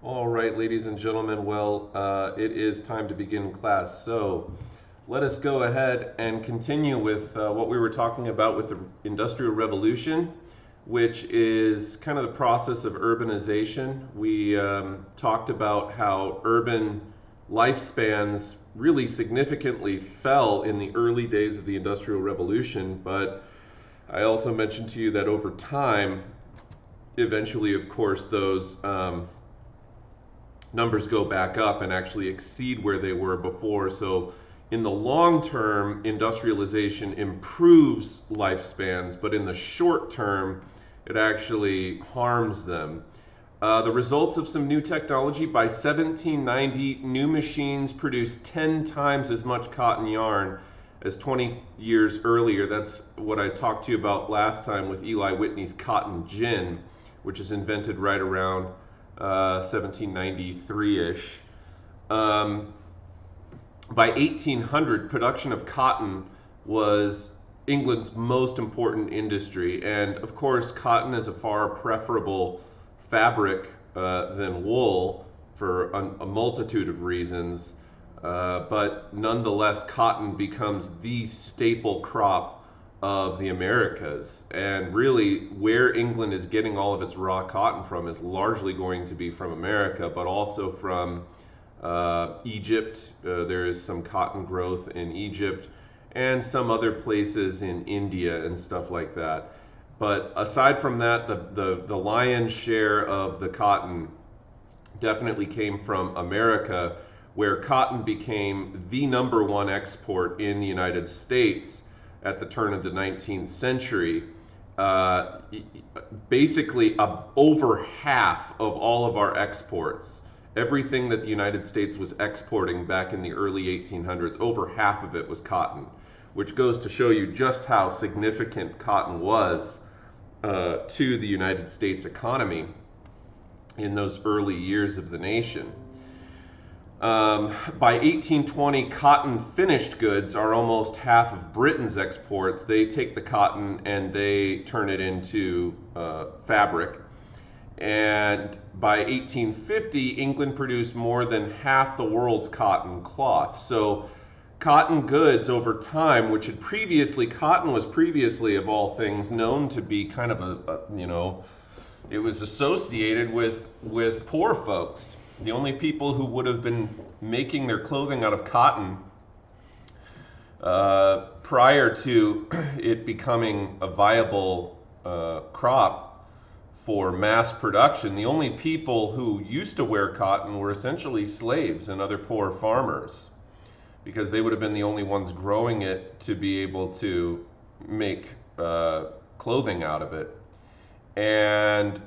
All right, ladies and gentlemen, well, it is time to begin class. So let us go ahead and continue with what we were talking about with the Industrial Revolution, which is kind of the process of urbanization. We talked about how urban lifespans really significantly fell in the early days of the Industrial Revolution, but I also mentioned to you that over time, eventually, of course, those numbers go back up and actually exceed where they were before. So in the long term, industrialization improves lifespans, but in the short term, it actually harms them. The results of some new technology: by 1790, new machines produced 10 times as much cotton yarn as 20 years earlier. That's what I talked to you about last time with Eli Whitney's cotton gin, which is invented right around 1793-ish. By 1800, production of cotton was England's most important industry. And of course, cotton is a far preferable fabric than wool for a multitude of reasons. But nonetheless, cotton becomes the staple crop of the Americas. And really, where England is getting all of its raw cotton from is largely going to be from America, but also from Egypt. There is some cotton growth in Egypt and some other places in India and stuff like that. But aside from that, the lion's share of the cotton definitely came from America, where cotton became the #1 export in the United States at the turn of the 19th century. Basically, over half of all of our exports, everything that the United States was exporting back in the early 1800s, over half of it was cotton, which goes to show you just how significant cotton was to the United States economy in those early years of the nation. By 1820, cotton finished goods are almost half of Britain's exports. They take the cotton and they turn it into fabric. And by 1850, England produced more than half the world's cotton cloth. So cotton goods over time, which had previously, cotton was previously of all things known to be kind of it was associated with poor folks. The only people who would have been making their clothing out of cotton prior to it becoming a viable crop for mass production, the only people who used to wear cotton were essentially slaves and other poor farmers, because they would have been the only ones growing it to be able to make clothing out of it. And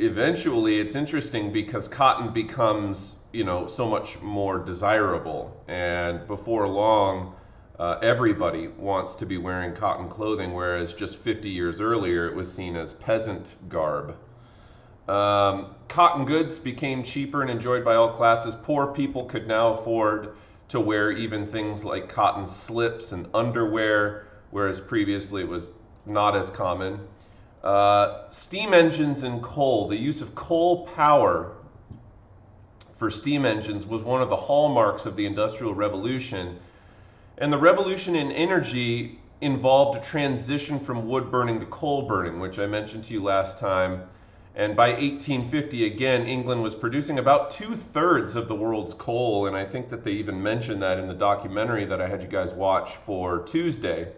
eventually, it's interesting because cotton becomes, so much more desirable. And before long, everybody wants to be wearing cotton clothing, whereas just 50 years earlier, it was seen as peasant garb. Cotton goods became cheaper and enjoyed by all classes. Poor people could now afford to wear even things like cotton slips and underwear, whereas previously it was not as common. Steam engines and coal. The use of coal power for steam engines was one of the hallmarks of the Industrial Revolution. And the revolution in energy involved a transition from wood burning to coal burning, which I mentioned to you last time. And by 1850, again, England was producing about 2/3 of the world's coal. And I think that they even mentioned that in the documentary that I had you guys watch for Tuesday.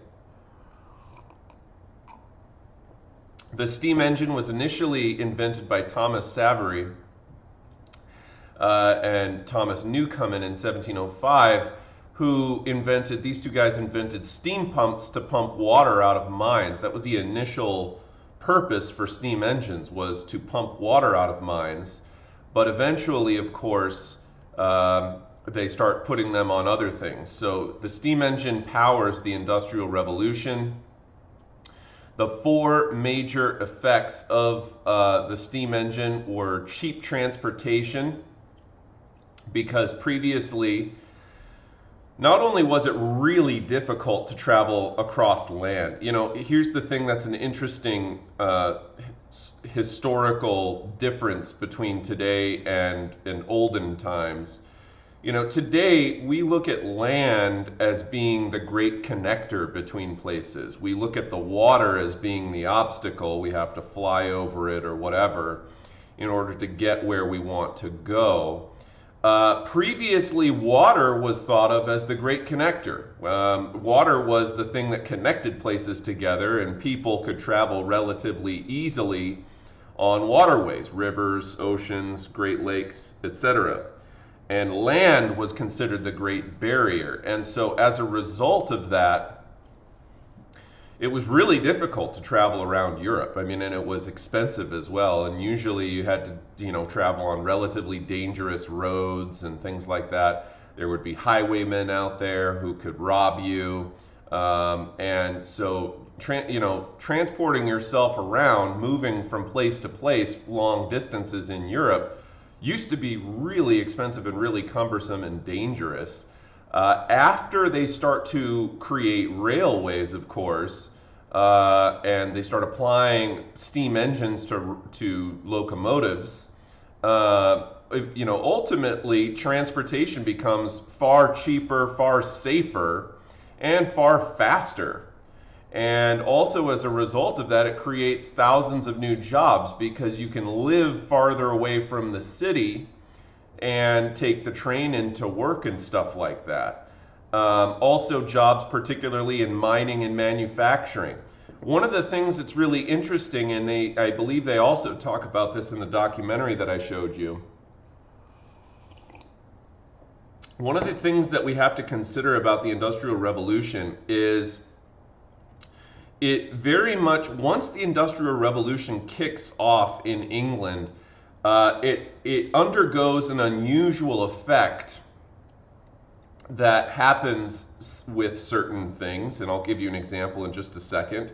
The steam engine was initially invented by Thomas Savery and Thomas Newcomen in 1705, these two guys invented steam pumps to pump water out of mines. That was the initial purpose for steam engines, was to pump water out of mines. But eventually, of course, they start putting them on other things. So the steam engine powers the Industrial Revolution. The four major effects of the steam engine were cheap transportation, because previously, not only was it really difficult to travel across land, here's the thing that's an interesting historical difference between today and olden times. Today we look at land as being the great connector between places. We look at the water as being the obstacle. We have to fly over it or whatever in order to get where we want to go. Previously, water was thought of as the great connector. Water was the thing that connected places together, and people could travel relatively easily on waterways, rivers, oceans, Great Lakes, etc. And land was considered the great barrier. And so as a result of that, it was really difficult to travel around Europe. I mean, and it was expensive as well. And usually you had to, travel on relatively dangerous roads and things like that. There would be highwaymen out there who could rob you. And so, transporting yourself around, moving from place to place, long distances in Europe, used to be really expensive and really cumbersome and dangerous. After they start to create railways, of course, and they start applying steam engines to locomotives, ultimately transportation becomes far cheaper, far safer, and far faster. And also as a result of that, it creates thousands of new jobs because you can live farther away from the city and take the train into work and stuff like that. Also jobs particularly in mining and manufacturing. One of the things that's really interesting, and I believe they also talk about this in the documentary that I showed you, one of the things that we have to consider about the Industrial Revolution is it very much, once the Industrial Revolution kicks off in England, it undergoes an unusual effect that happens with certain things, and I'll give you an example in just a second.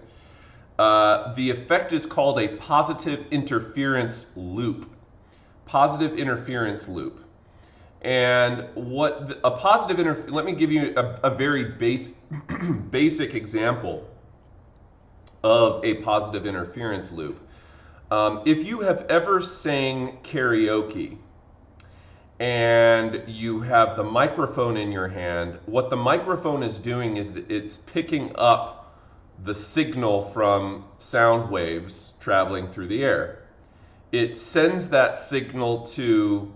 The effect is called a positive interference loop. Positive interference loop. And let me give you a very basic example of a positive interference loop. If you have ever sang karaoke and you have the microphone in your hand, what the microphone is doing is it's picking up the signal from sound waves traveling through the air. It sends that signal to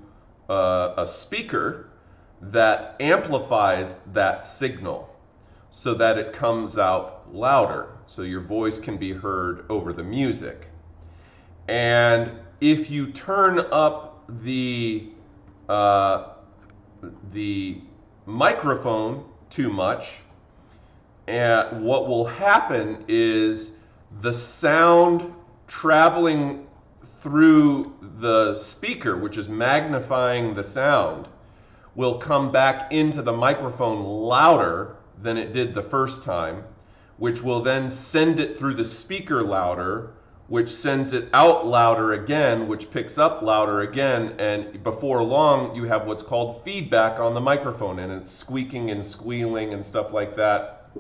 a speaker that amplifies that signal so that it comes out louder, so your voice can be heard over the music. And if you turn up the microphone too much, what will happen is the sound traveling through the speaker, which is magnifying the sound, will come back into the microphone louder than it did the first time, which will then send it through the speaker louder, which sends it out louder again, which picks up louder again, and before long you have what's called feedback on the microphone, and it's squeaking and squealing and stuff like that.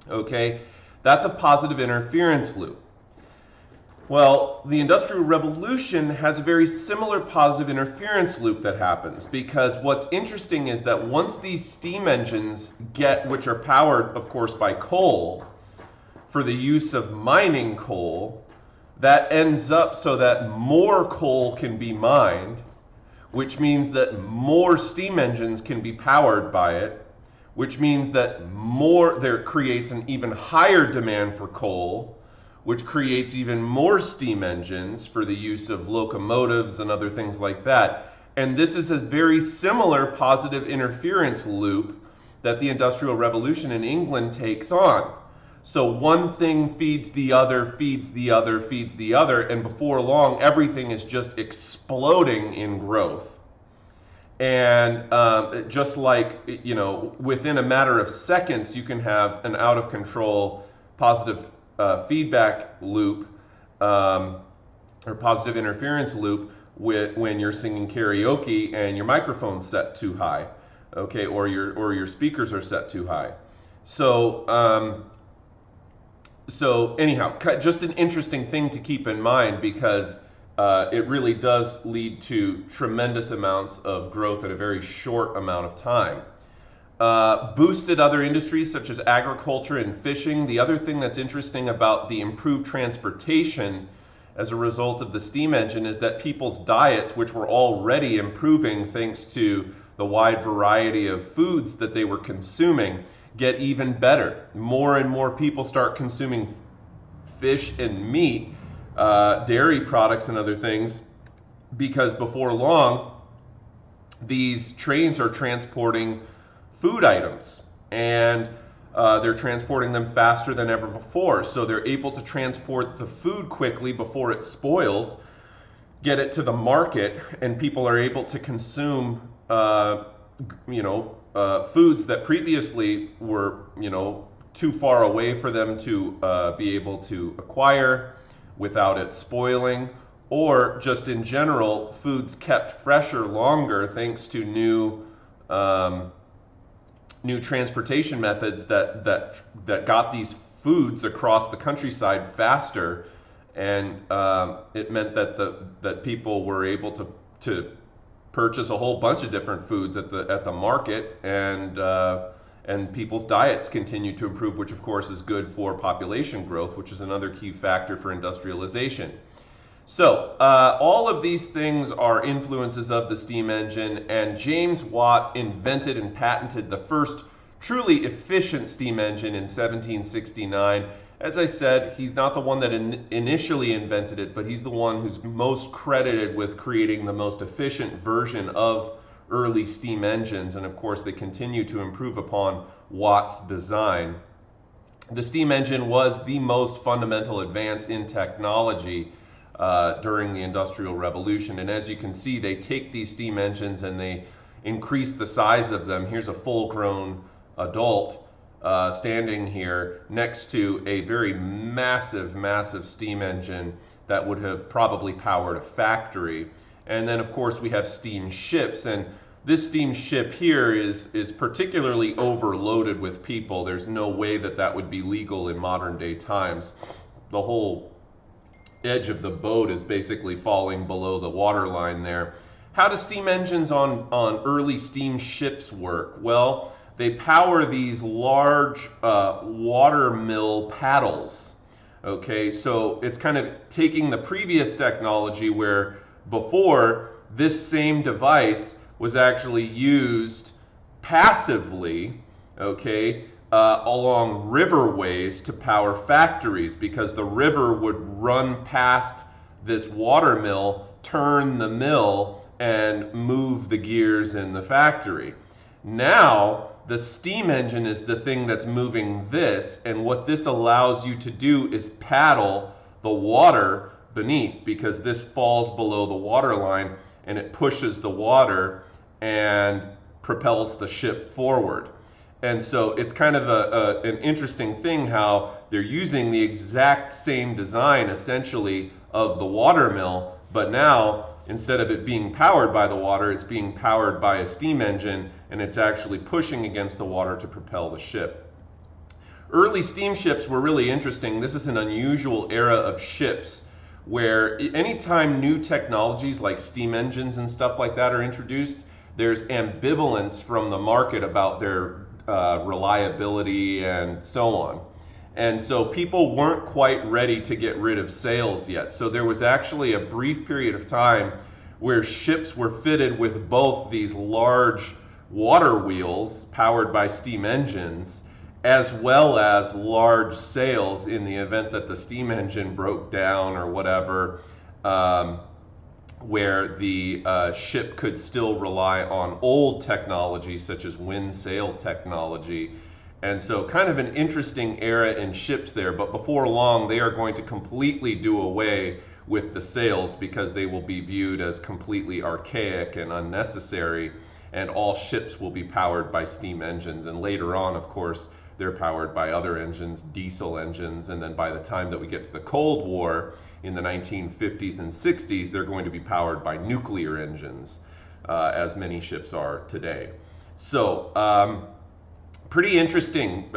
Okay, that's a positive interference loop. Well, the Industrial Revolution has a very similar positive interference loop that happens, because what's interesting is that once these steam engines which are powered, of course, by coal, for the use of mining coal, that ends up so that more coal can be mined, which means that more steam engines can be powered by it, which means that there creates an even higher demand for coal, which creates even more steam engines for the use of locomotives and other things like that. And this is a very similar positive interference loop that the Industrial Revolution in England takes on. So one thing feeds the other, feeds the other, feeds the other, and before long, everything is just exploding in growth. And just like, within a matter of seconds, you can have an out of control positive feedback loop or positive interference loop when you're singing karaoke and your microphone's set too high, okay, or your speakers are set too high. So So anyhow, just an interesting thing to keep in mind because it really does lead to tremendous amounts of growth in a very short amount of time. Boosted other industries such as agriculture and fishing. The other thing that's interesting about the improved transportation as a result of the steam engine is that people's diets, which were already improving thanks to the wide variety of foods that they were consuming, get even better. More and more people start consuming fish and meat, dairy products and other things, because before long, these trains are transporting food items, and they're transporting them faster than ever before. So they're able to transport the food quickly before it spoils, get it to the market, and people are able to consume, foods that previously were, too far away for them to be able to acquire without it spoiling, or just in general, foods kept fresher longer thanks to new transportation methods that got these foods across the countryside faster, and it meant that people were able to purchase a whole bunch of different foods at the market, and people's diets continue to improve, which of course is good for population growth, which is another key factor for industrialization. So all of these things are influences of the steam engine, and James Watt invented and patented the first truly efficient steam engine in 1769. As I said, he's not the one that initially invented it, but he's the one who's most credited with creating the most efficient version of early steam engines, and of course they continue to improve upon Watt's design. The steam engine was the most fundamental advance in technology during the Industrial Revolution. And as you can see, they take these steam engines and they increase the size of them. Here's a full-grown adult standing here next to a very massive, massive steam engine that would have probably powered a factory. And then, of course, we have steam ships. And this steam ship here is particularly overloaded with people. There's no way that that would be legal in modern day times. The whole edge of the boat is basically falling below the waterline there. How do steam engines on early steam ships work? Well, they power these large water mill paddles. Okay, so it's kind of taking the previous technology where before this same device was actually used passively, okay, along riverways to power factories, because the river would run past this water mill, turn the mill, and move the gears in the factory. Now, the steam engine is the thing that's moving this, and what this allows you to do is paddle the water beneath, because this falls below the water line and it pushes the water and propels the ship forward. And so it's kind of an interesting thing how they're using the exact same design essentially of the water mill, but now instead of it being powered by the water, it's being powered by a steam engine, and it's actually pushing against the water to propel the ship. Early steamships were really interesting. This is an unusual era of ships where anytime new technologies like steam engines and stuff like that are introduced, there's ambivalence from the market about their reliability and so on. And so people weren't quite ready to get rid of sails yet. So there was actually a brief period of time where ships were fitted with both these large water wheels powered by steam engines, as well as large sails in the event that the steam engine broke down or whatever, where the ship could still rely on old technology such as wind sail technology. And so kind of an interesting era in ships there, but before long they are going to completely do away with the sails because they will be viewed as completely archaic and unnecessary, and all ships will be powered by steam engines. And later on, of course, they're powered by other engines, diesel engines, and then by the time that we get to the Cold War in the 1950s and 60s, they're going to be powered by nuclear engines, as many ships are today. So pretty interesting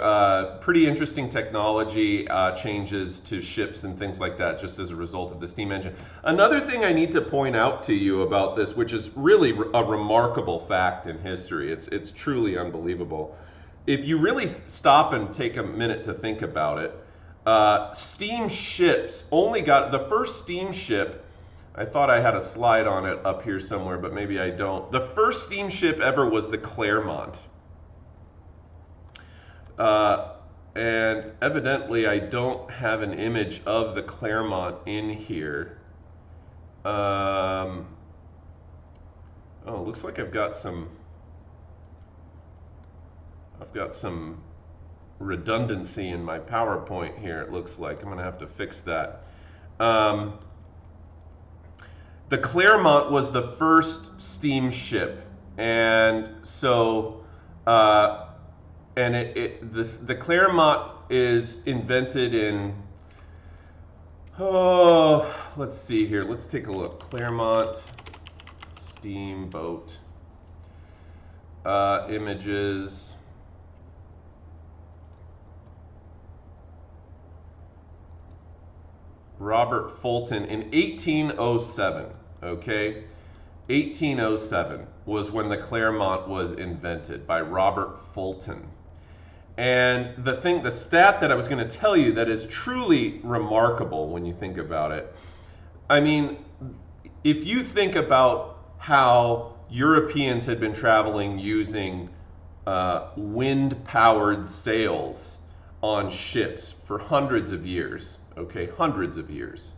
technology changes to ships and things like that, just as a result of the steam engine. Another thing I need to point out to you about this, which is really a remarkable fact in history, it's truly unbelievable. If you really stop and take a minute to think about it, steam ships only got the first steam ship. I thought I had a slide on it up here somewhere, but maybe I don't. The first steamship ever was the Clermont. And evidently I don't have an image of the Clermont in here. Oh, looks like I've got some redundancy in my PowerPoint here, it looks like. I'm going to have to fix that. The Clermont was the first steamship, and so the Clermont is invented in, let's see here. Let's take a look. Clermont steamboat images. Robert Fulton in 1807, okay? 1807 was when the Clermont was invented by Robert Fulton. And the stat that I was going to tell you that is truly remarkable when you think about it, I mean, if you think about how Europeans had been traveling using wind-powered sails on ships for hundreds of years, okay, hundreds of years.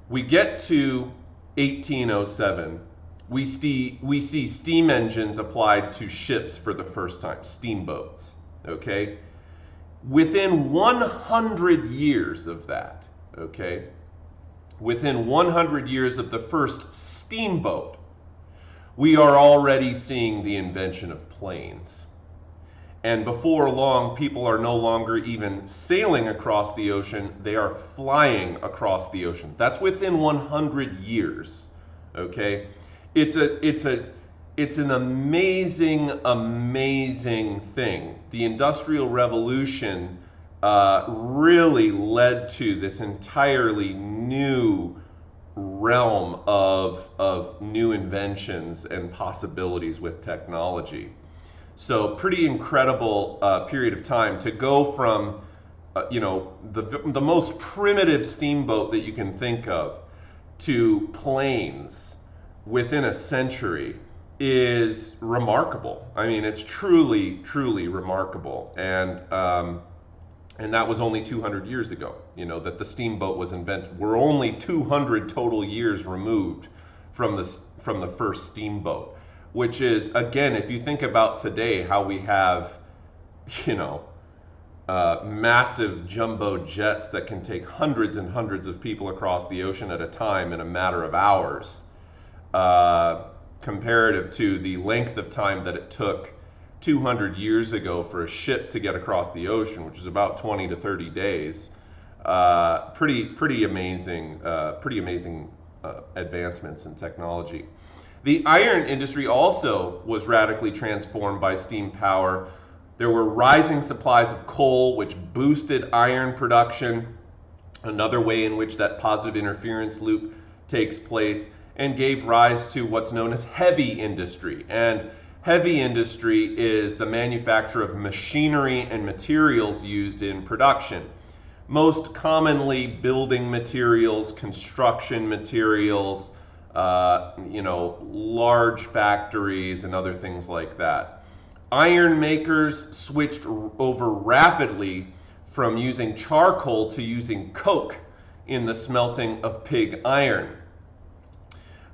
We get to 1807, we see steam engines applied to ships for the first time, steamboats. Okay, within 100 years of that, okay, within 100 years of the first steamboat, we are already seeing the invention of planes. And before long, people are no longer even sailing across the ocean, they are flying across the ocean. That's within 100 years, okay? It's an amazing, amazing thing. The Industrial Revolution really led to this entirely new realm of new inventions and possibilities with technology. So pretty incredible period of time to go from, the most primitive steamboat that you can think of to planes within a century is remarkable. I mean, it's truly, truly remarkable. And that was only 200 years ago, that the steamboat was invented. We're only 200 total years removed from the first steamboat, which is, again, if you think about today, how we have, massive jumbo jets that can take hundreds and hundreds of people across the ocean at a time in a matter of hours, comparative to the length of time that it took 200 years ago for a ship to get across the ocean, which is about 20 to 30 days. Pretty amazing advancements in technology. The iron industry also was radically transformed by steam power. There were rising supplies of coal, which boosted iron production, another way in which that positive interference loop takes place, and gave rise to what's known as heavy industry. And heavy industry is the manufacture of machinery and materials used in production. Most commonly building materials, construction materials, large factories and other things like that. Iron makers switched over rapidly from using charcoal to using coke in the smelting of pig iron.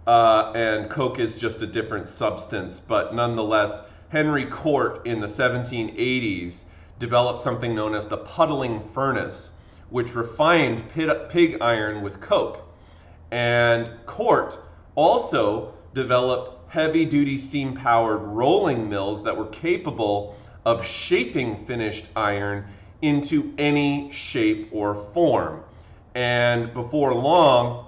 And coke is just a different substance, but nonetheless, Henry Cort in the 1780s developed something known as the puddling furnace, which refined pig iron with coke. And Cort also developed heavy-duty steam-powered rolling mills that were capable of shaping finished iron into any shape or form. And before long,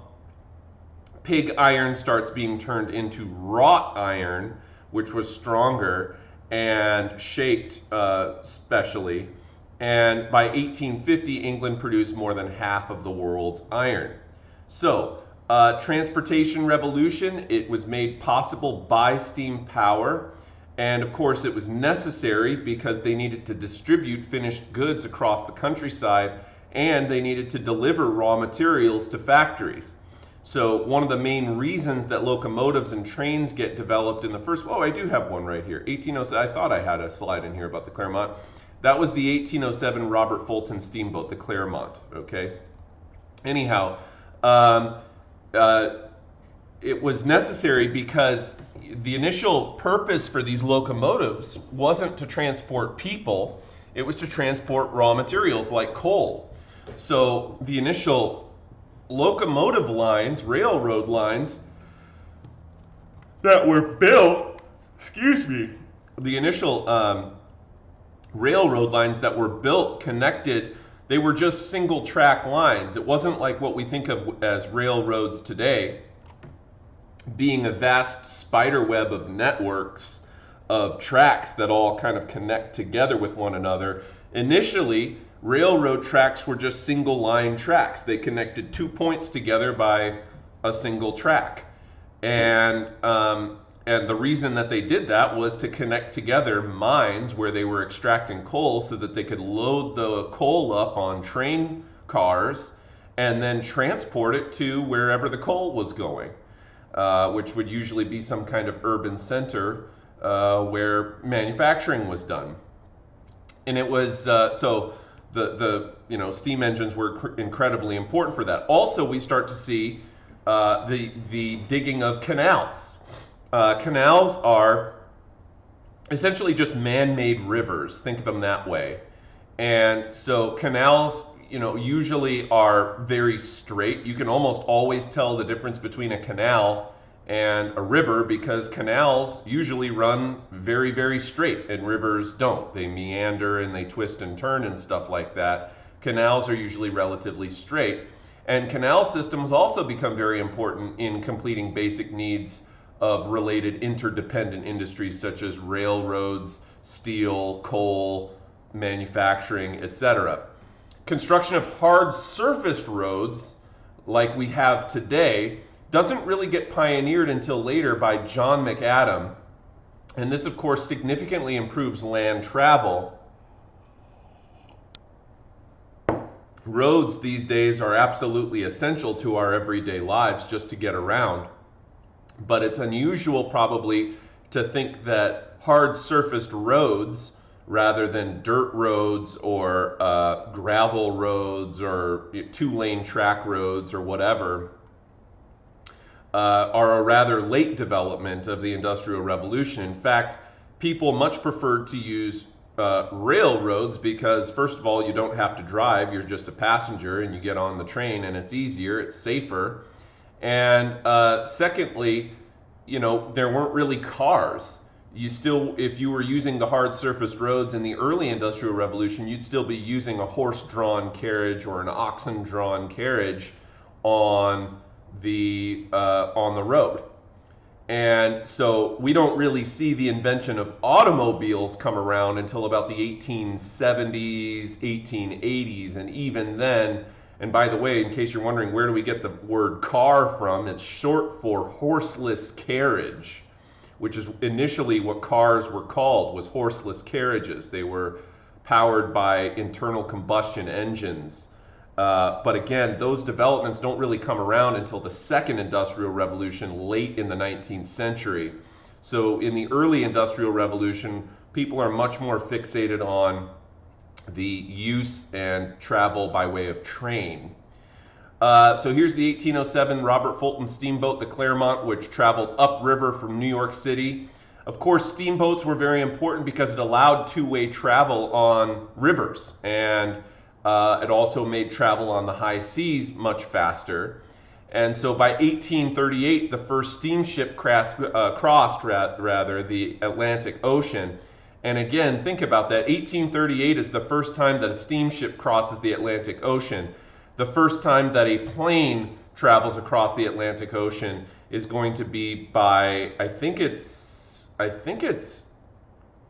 pig iron starts being turned into wrought iron, which was stronger, and shaped specially. And by 1850, England produced more than half of the world's iron. So, transportation revolution, it was made possible by steam power. And of course, it was necessary because they needed to distribute finished goods across the countryside, and they needed to deliver raw materials to factories. So one of the main reasons that locomotives and trains get developed in the first, oh, I do have one right here, 1807, I thought I had a slide in here about the Claremont. That was the 1807 Robert Fulton steamboat, the Claremont, okay? Anyhow, it was necessary because the initial purpose for these locomotives wasn't to transport people, it was to transport raw materials like coal. So the initial locomotive lines, railroad lines that were built, the initial railroad lines that were built connected, they were just single track lines. It wasn't like what we think of as railroads today, being a vast spider web of networks of tracks that all kind of connect together with one another. Initially, railroad tracks were just single line tracks. They connected 2 points together by a single track. And the reason that they did that was to connect together mines where they were extracting coal so that they could load the coal up on train cars and then transport it to wherever the coal was going, which would usually be some kind of urban center where manufacturing was done. And it was, so the steam engines were incredibly important for that. Also, we start to see the digging of canals. Canals are essentially just man-made rivers. Think of them that way. And so canals, usually are very straight. You can almost always tell the difference between a canal and a river because canals usually run very, very straight and rivers don't. They meander and they twist and turn and stuff like that. Canals are usually relatively straight. And canal systems also become very important in completing basic needs of related interdependent industries such as railroads, steel, coal, manufacturing, etc. Construction of hard surfaced roads like we have today doesn't really get pioneered until later by John McAdam. And this, of course, significantly improves land travel. Roads these days are absolutely essential to our everyday lives just to get around. But it's unusual probably to think that hard surfaced roads rather than dirt roads or gravel roads or two-lane track roads or whatever are a rather late development of the Industrial Revolution. In fact, people much preferred to use railroads because, first of all, you don't have to drive, you're just a passenger and you get on the train and it's easier, it's safer. And secondly, there weren't really cars. If you were using the hard surfaced roads in the early Industrial Revolution, you'd still be using a horse-drawn carriage or an oxen-drawn carriage on the road. And so we don't really see the invention of automobiles come around until about the 1870s, 1880s, and even then, and by the way, in case you're wondering where do we get the word car from, it's short for horseless carriage, which is initially what cars were called, was horseless carriages. They were powered by internal combustion engines. But again, those developments don't really come around until the second Industrial Revolution, late in the 19th century. So in the early Industrial Revolution, people are much more fixated on the use and travel by way of train. So here's the 1807 Robert Fulton steamboat, the Claremont, which traveled upriver from New York City. Of course, steamboats were very important because it allowed two-way travel on rivers, and it also made travel on the high seas much faster. And so by 1838, the first steamship crossed the Atlantic Ocean. And again, think about that. 1838 is the first time that a steamship crosses the Atlantic Ocean. The first time that a plane travels across the Atlantic Ocean is going to be by, I think it's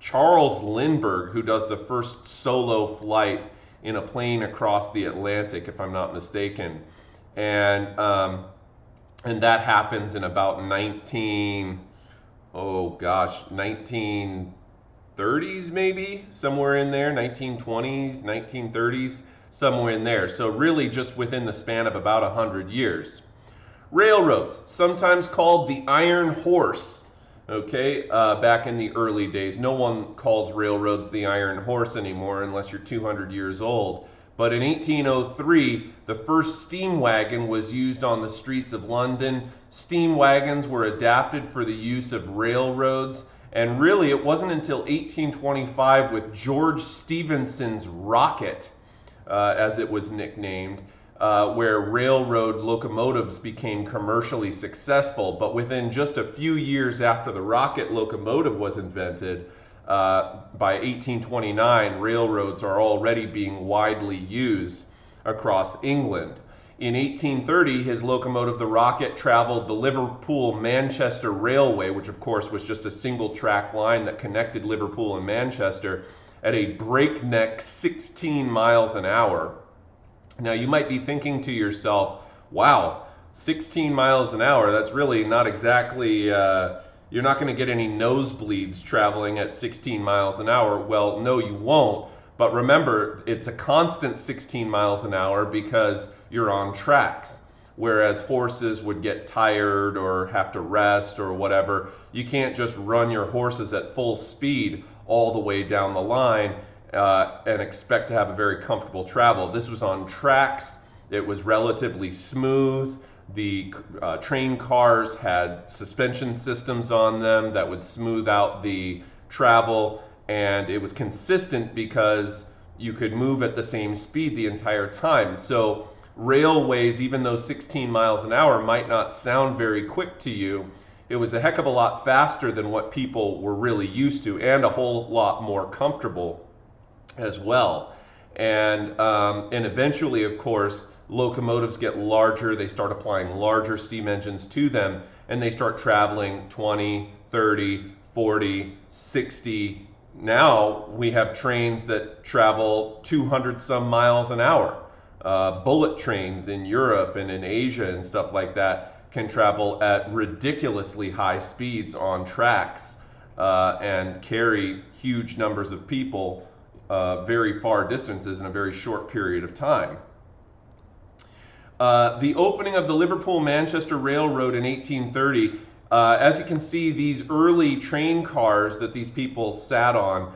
Charles Lindbergh who does the first solo flight in a plane across the Atlantic, if I'm not mistaken. And and that happens in about 1930s maybe, somewhere in there, 1920s, 1930s, somewhere in there. So really just within the span of about 100 years. Railroads, sometimes called the Iron Horse, okay, back in the early days. No one calls railroads the Iron Horse anymore unless you're 200 years old. But in 1803, the first steam wagon was used on the streets of London. Steam wagons were adapted for the use of railroads. And really, it wasn't until 1825 with George Stephenson's rocket, as it was nicknamed, where railroad locomotives became commercially successful. But within just a few years after the rocket locomotive was invented, by 1829, railroads are already being widely used across England. In 1830, his locomotive, the Rocket, traveled the Liverpool-Manchester Railway, which of course was just a single track line that connected Liverpool and Manchester, at a breakneck 16 miles an hour. Now you might be thinking to yourself, wow, 16 miles an hour, that's really not exactly, you're not going to get any nosebleeds traveling at 16 miles an hour. Well, no, you won't. But remember, it's a constant 16 miles an hour because you're on tracks. Whereas horses would get tired or have to rest or whatever. You can't just run your horses at full speed all the way down the line and expect to have a very comfortable travel. This was on tracks. It was relatively smooth. The train cars had suspension systems on them that would smooth out the travel, and it was consistent because you could move at the same speed the entire time. So railways, even though 16 miles an hour might not sound very quick to you, it was a heck of a lot faster than what people were really used to, and a whole lot more comfortable as well. And eventually, of course, locomotives get larger, they start applying larger steam engines to them, and they start traveling 20, 30, 40, 60. Now we have trains that travel 200 some miles an hour. Bullet trains in Europe and in Asia and stuff like that can travel at ridiculously high speeds on tracks and carry huge numbers of people very far distances in a very short period of time. The opening of the Liverpool-Manchester Railroad in 1830, as you can see, these early train cars that these people sat on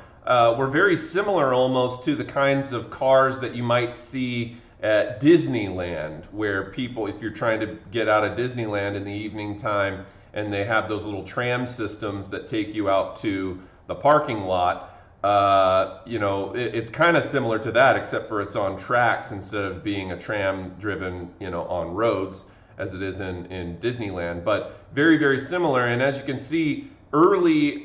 were very similar almost to the kinds of cars that you might see at Disneyland, where people, if you're trying to get out of Disneyland in the evening time, and they have those little tram systems that take you out to the parking lot, it's kind of similar to that, except for it's on tracks instead of being a tram driven, on roads as it is in Disneyland. But very, very similar. And as you can see, early,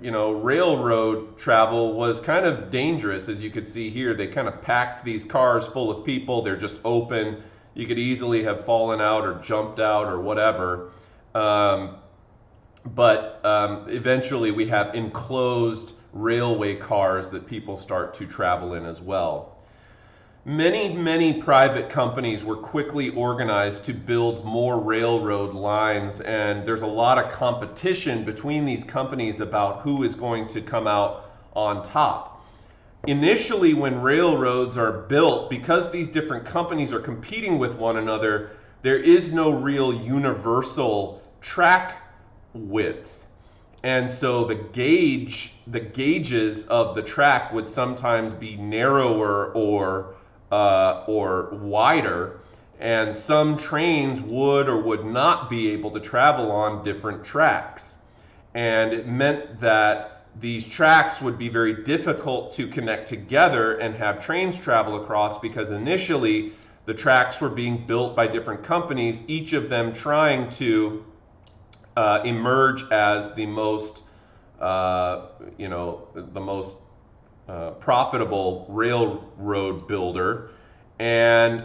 railroad travel was kind of dangerous. As you could see here, they kind of packed these cars full of people. They're just open. You could easily have fallen out or jumped out or whatever. But eventually we have enclosed railway cars that people start to travel in as well. Many, many private companies were quickly organized to build more railroad lines, and there's a lot of competition between these companies about who is going to come out on top. Initially, when railroads are built, because these different companies are competing with one another, there is no real universal track width. And so the gauges of the track would sometimes be narrower or wider, and some trains would or would not be able to travel on different tracks. And it meant that these tracks would be very difficult to connect together and have trains travel across, because initially the tracks were being built by different companies, each of them trying to emerge as the most, profitable railroad builder. And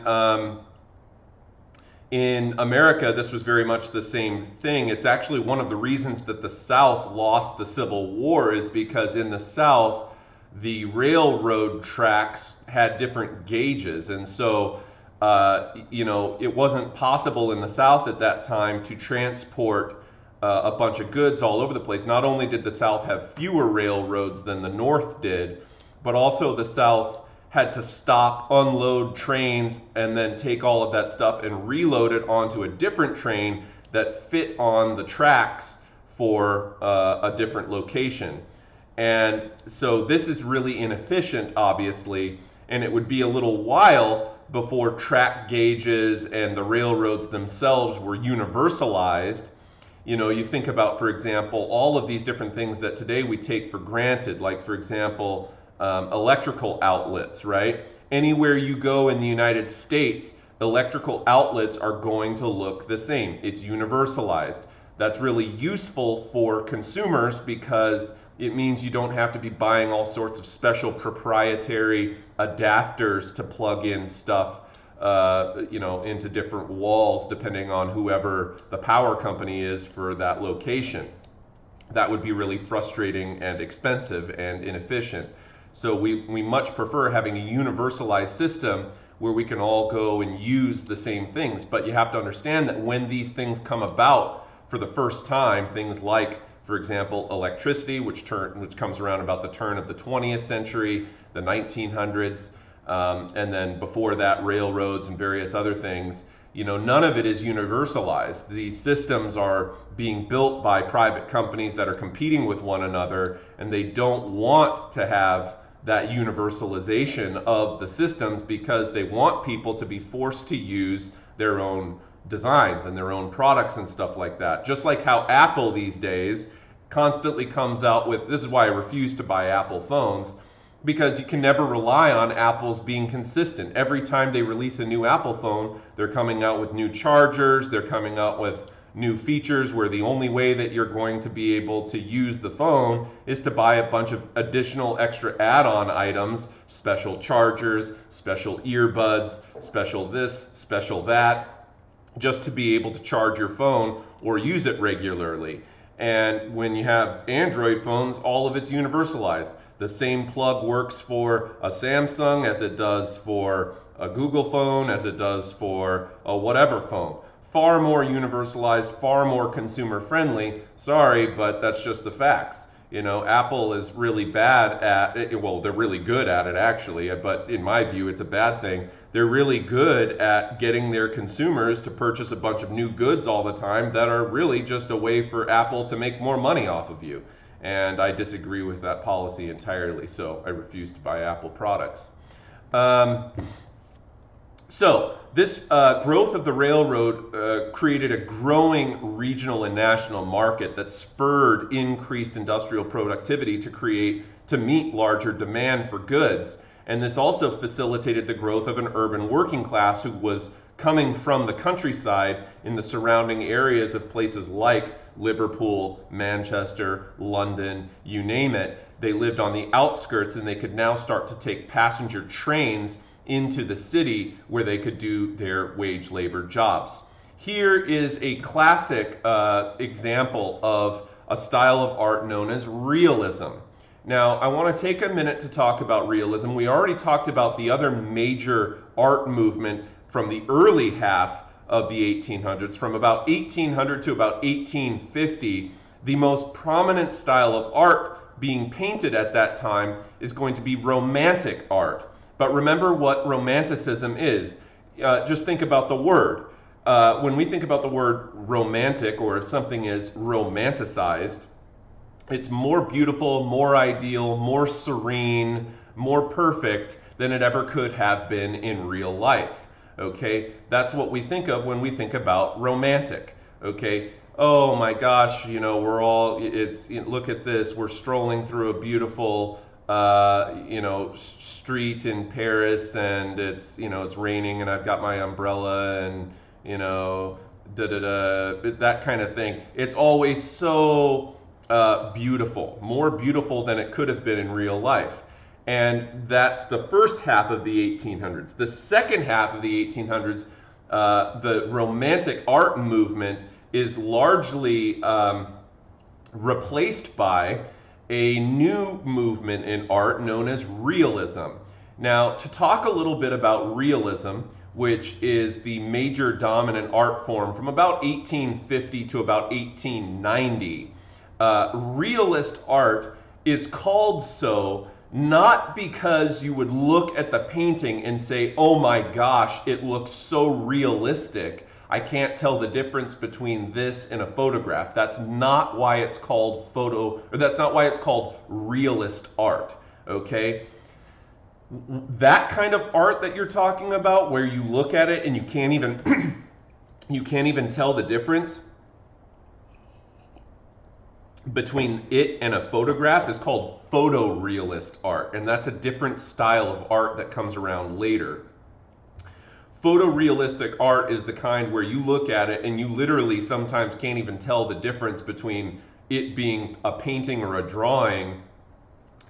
In America, this was very much the same thing. It's actually one of the reasons that the South lost the Civil War, is because in the South, the railroad tracks had different gauges. And so, it wasn't possible in the South at that time to transport a bunch of goods all over the place. Not only did the South have fewer railroads than the North did, but also the South had to stop, unload trains, and then take all of that stuff and reload it onto a different train that fit on the tracks for a different location. And so this is really inefficient, obviously, and it would be a little while before track gauges and the railroads themselves were universalized. You think about, for example, all of these different things that today we take for granted, like, for example, electrical outlets, right? Anywhere you go in the United States, electrical outlets are going to look the same. It's universalized. That's really useful for consumers because it means you don't have to be buying all sorts of special proprietary adapters to plug in stuff, into different walls depending on whoever the power company is for that location. That would be really frustrating and expensive and inefficient. So we much prefer having a universalized system where we can all go and use the same things. But you have to understand that when these things come about for the first time, things like, for example, electricity, which comes around about the turn of the 20th century, the 1900s, and then before that, railroads and various other things, none of it is universalized. These systems are being built by private companies that are competing with one another, and they don't want to have that universalization of the systems because they want people to be forced to use their own designs and their own products and stuff like that. Just like how Apple these days constantly comes out with, this is why I refuse to buy Apple phones, because you can never rely on Apple's being consistent. Every time they release a new Apple phone, they're coming out with new chargers, they're coming out with new features where the only way that you're going to be able to use the phone is to buy a bunch of additional extra add-on items, special chargers, special earbuds, special this, special that, just to be able to charge your phone or use it regularly. And when you have Android phones, all of it's universalized. The same plug works for a Samsung as it does for a Google phone, as it does for a whatever phone. Far more universalized, far more consumer friendly. Sorry, but that's just the facts. Apple is really bad at it. Well, they're really good at it actually, but in my view, it's a bad thing. They're really good at getting their consumers to purchase a bunch of new goods all the time that are really just a way for Apple to make more money off of you. And I disagree with that policy entirely, so I refuse to buy Apple products. So this growth of the railroad created a growing regional and national market that spurred increased industrial productivity to meet larger demand for goods. And this also facilitated the growth of an urban working class who was coming from the countryside in the surrounding areas of places like Liverpool, Manchester, London, you name it. They lived on the outskirts and they could now start to take passenger trains into the city where they could do their wage labor jobs. Here is a classic example of a style of art known as realism. Now, I want to take a minute to talk about realism. We already talked about the other major art movement from the early half of the 1800s. From about 1800 to about 1850, the most prominent style of art being painted at that time is going to be Romantic art. But remember what Romanticism is. Just think about the word. When we think about the word romantic, or if something is romanticized, it's more beautiful, more ideal, more serene, more perfect than it ever could have been in real life. Okay? That's what we think of when we think about romantic. Okay? Oh my gosh, look at this, we're strolling through a beautiful street in Paris, and it's raining, and I've got my umbrella, and that kind of thing. It's always so beautiful, more beautiful than it could have been in real life. And that's the first half of the 1800s. The second half of the 1800s the Romantic art movement is largely replaced by a new movement in art known as realism. Now, to talk a little bit about realism, which is the major dominant art form from about 1850 to about 1890, realist art is called so not because you would look at the painting and say, oh my gosh, it looks so realistic. I can't tell the difference between this and a photograph. That's not why it's called that's not why it's called realist art, okay? That kind of art that you're talking about, where you look at it and you can't even you can't even tell the difference between it and a photograph, is called photorealist art, and that's a different style of art that comes around later. Photorealistic art is the kind where you look at it and you literally sometimes can't even tell the difference between it being a painting or a drawing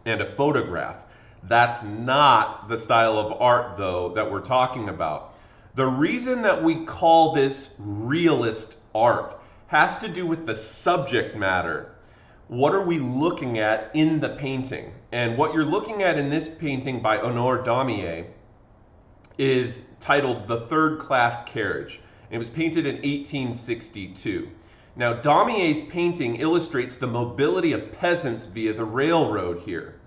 and a photograph. That's not the style of art, though, that we're talking about. The reason that we call this realist art has to do with the subject matter. What are we looking at in the painting? And what you're looking at in this painting by Honore Daumier is titled The Third Class Carriage. It was painted in 1862. Now, Daumier's painting illustrates the mobility of peasants via the railroad here.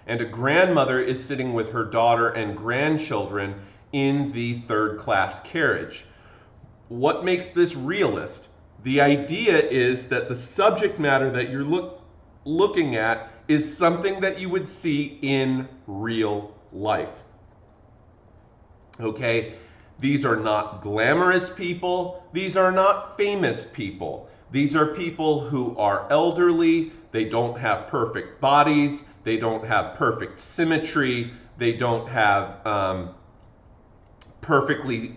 And a grandmother is sitting with her daughter and grandchildren in the third class carriage. What makes this realist? The idea is that the subject matter that you're looking at is something that you would see in real life. Okay? These are not glamorous people. These are not famous people. These are people who are elderly. They don't have perfect bodies. They don't have perfect symmetry. They don't have perfectly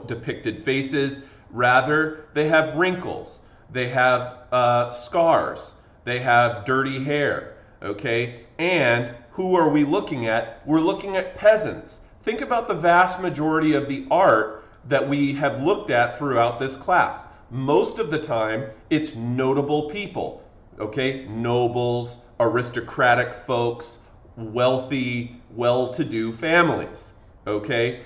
depicted faces. Rather, they have wrinkles. They have scars. They have dirty hair. Okay? And who are we looking at? We're looking at peasants. Think about the vast majority of the art that we have looked at throughout this class. Most of the time, it's notable people. Okay? Nobles, aristocratic folks, wealthy, well-to-do families. Okay?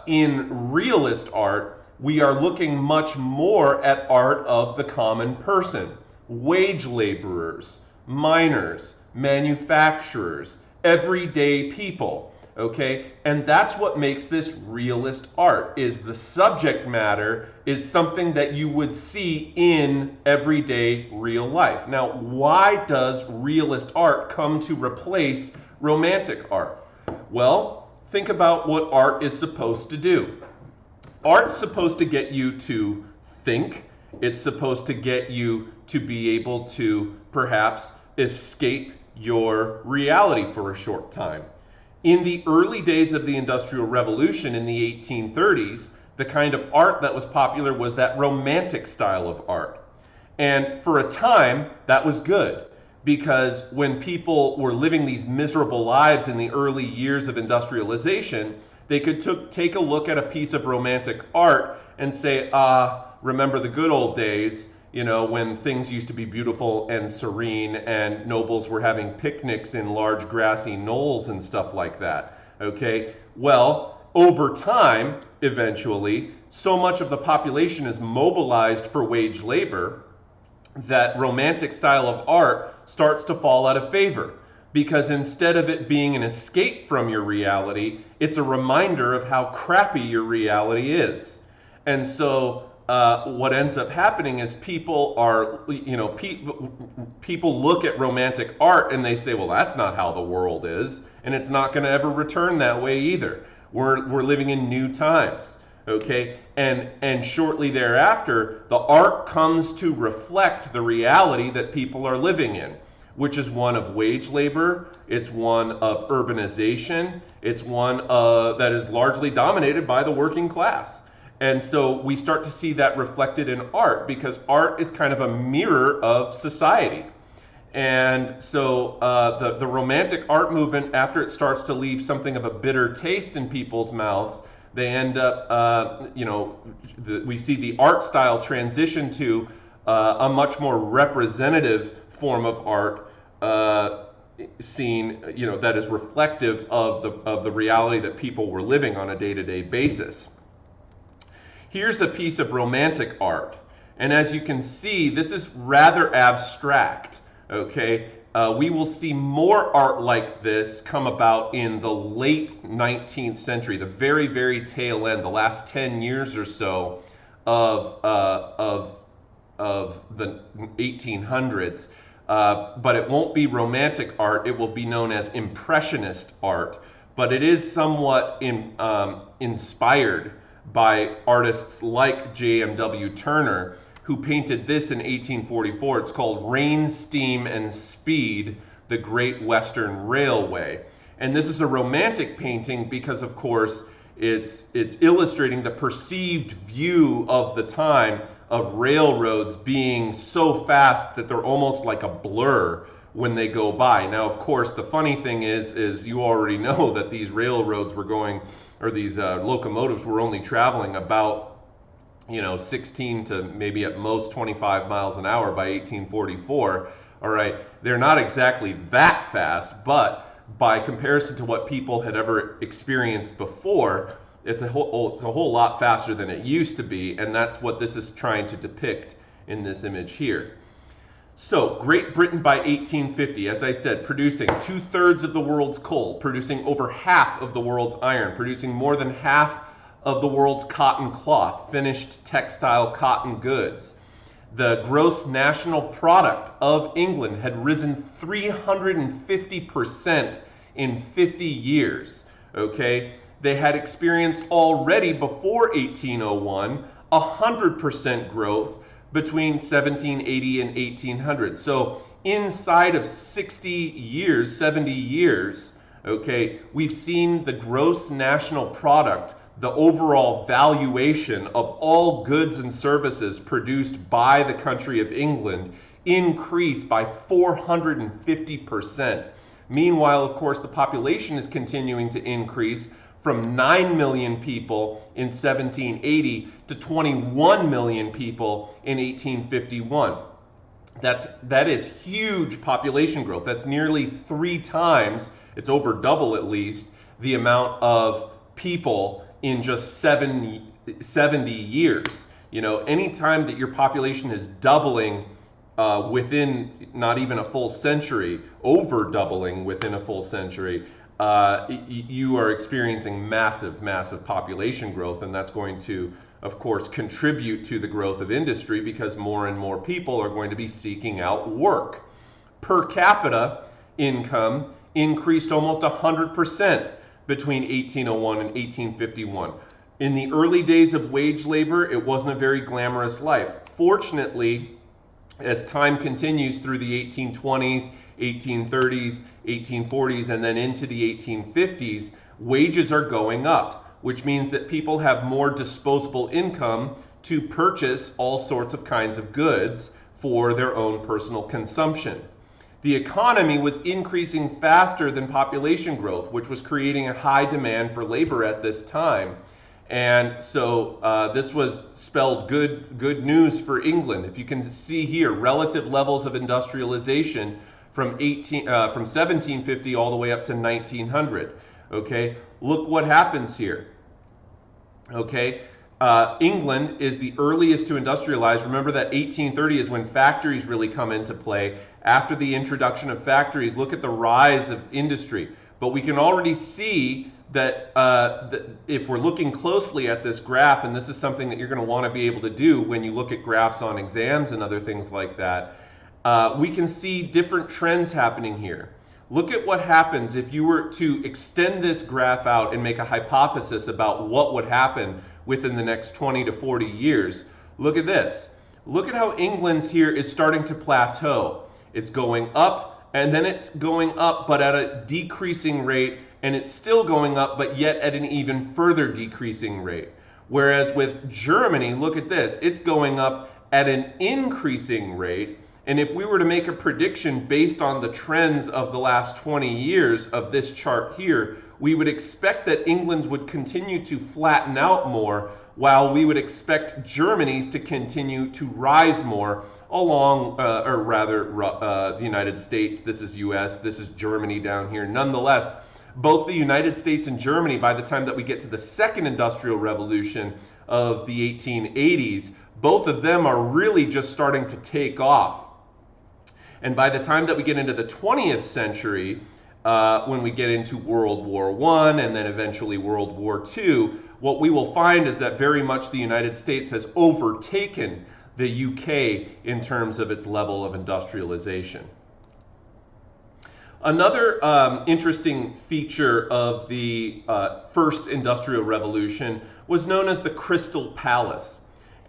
In realist art, we are looking much more at art of the common person. Wage laborers, miners, manufacturers, everyday people. Okay? And that's what makes this realist art, is the subject matter is something that you would see in everyday real life. Now, why does realist art come to replace romantic art? Well, think about what art is supposed to do. Art's supposed to get you to think. It's supposed to get you to be able to perhaps escape your reality for a short time. In the early days of the Industrial Revolution in the 1830s, the kind of art that was popular was that romantic style of art. And for a time, that was good, because when people were living these miserable lives in the early years of industrialization, they could take a look at a piece of romantic art and say, remember the good old days, when things used to be beautiful and serene and nobles were having picnics in large grassy knolls and stuff like that. Okay? Well, over time, eventually, so much of the population is mobilized for wage labor that romantic style of art starts to fall out of favor. Because instead of it being an escape from your reality, it's a reminder of how crappy your reality is. And so what ends up happening is people look at romantic art and they say, well, that's not how the world is, and it's not going to ever return that way either. We're living in new times. Okay, and shortly thereafter, the art comes to reflect the reality that people are living in, which is one of wage labor, it's one of urbanization, it's one that is largely dominated by the working class. And so we start to see that reflected in art, because art is kind of a mirror of society. And so the romantic art movement, after it starts to leave something of a bitter taste in people's mouths, They end up, we see the art style transition to a much more representative form of art, seen, that is reflective of the reality that people were living on a day-to-day basis. Here's a piece of Romantic art, and as you can see, this is rather abstract. Okay, we will see more art like this come about in the late 19th century, the very, very tail end, the last 10 years or so of the 1800s. But it won't be Romantic art, it will be known as Impressionist art. But it is somewhat inspired by artists like J.M.W. Turner, who painted this in 1844. It's called Rain, Steam, and Speed, the Great Western Railway. And this is a Romantic painting because, of course, it's illustrating the perceived view of the time of railroads being so fast that they're almost like a blur when they go by. Now, of course, the funny thing is you already know that these railroads were going, or these locomotives were only traveling about 16 to maybe at most 25 miles an hour by 1844. All right, they're not exactly that fast, but by comparison to what people had ever experienced before, it's a whole lot faster than it used to be, and that's what this is trying to depict in this image here. So, Great Britain by 1850, as I said, producing 2/3 of the world's coal, producing over half of the world's iron, producing more than half of the world's cotton cloth, finished textile cotton goods. The gross national product of England had risen 350% in 50 years, okay? They had experienced already before 1801 100% growth between 1780 and 1800. So inside of 60 years, 70 years, okay, we've seen the gross national product, the overall valuation of all goods and services produced by the country of England, increase by 450%. Meanwhile, of course, the population is continuing to increase from 9 million people in 1780 to 21 million people in 1851. That is huge population growth. That's nearly 3 times, it's over double at least, the amount of people in just 70 years. Anytime that your population is doubling within not even a full century, over doubling within a full century, you are experiencing massive, massive population growth, and that's going to, of course, contribute to the growth of industry because more and more people are going to be seeking out work. Per capita income increased almost 100% between 1801 and 1851. In the early days of wage labor, it wasn't a very glamorous life. Fortunately, as time continues through the 1820s, 1830s, 1840s, and then into the 1850s, wages are going up, which means that people have more disposable income to purchase all sorts of kinds of goods for their own personal consumption. The economy was increasing faster than population growth, which was creating a high demand for labor at this time. And so this was spelled good news for England. If you can see here, relative levels of industrialization from 1750 all the way up to 1900. Okay, look what happens here. Okay, England is the earliest to industrialize. Remember that 1830 is when factories really come into play. After the introduction of factories, look at the rise of industry. But we can already see that if we're looking closely at this graph, and this is something that you're going to want to be able to do when you look at graphs on exams and other things like that, we can see different trends happening here. Look at what happens if you were to extend this graph out and make a hypothesis about what would happen within the next 20 to 40 years. Look at this. Look at how England's here is starting to plateau. It's going up, and then it's going up, but at a decreasing rate, and it's still going up, but yet at an even further decreasing rate. Whereas with Germany, look at this. It's going up at an increasing rate, And if we were to make a prediction based on the trends of the last 20 years of this chart here, we would expect that England's would continue to flatten out more, while we would expect Germany's to continue to rise more along, the United States. This is US, this is Germany down here. Nonetheless, both the United States and Germany, by the time that we get to the second industrial revolution of the 1880s, both of them are really just starting to take off. And by the time that we get into the 20th century, when we get into World War I and then eventually World War II, what we will find is that very much the United States has overtaken the UK in terms of its level of industrialization. Another interesting feature of the first industrial revolution was known as the Crystal Palace.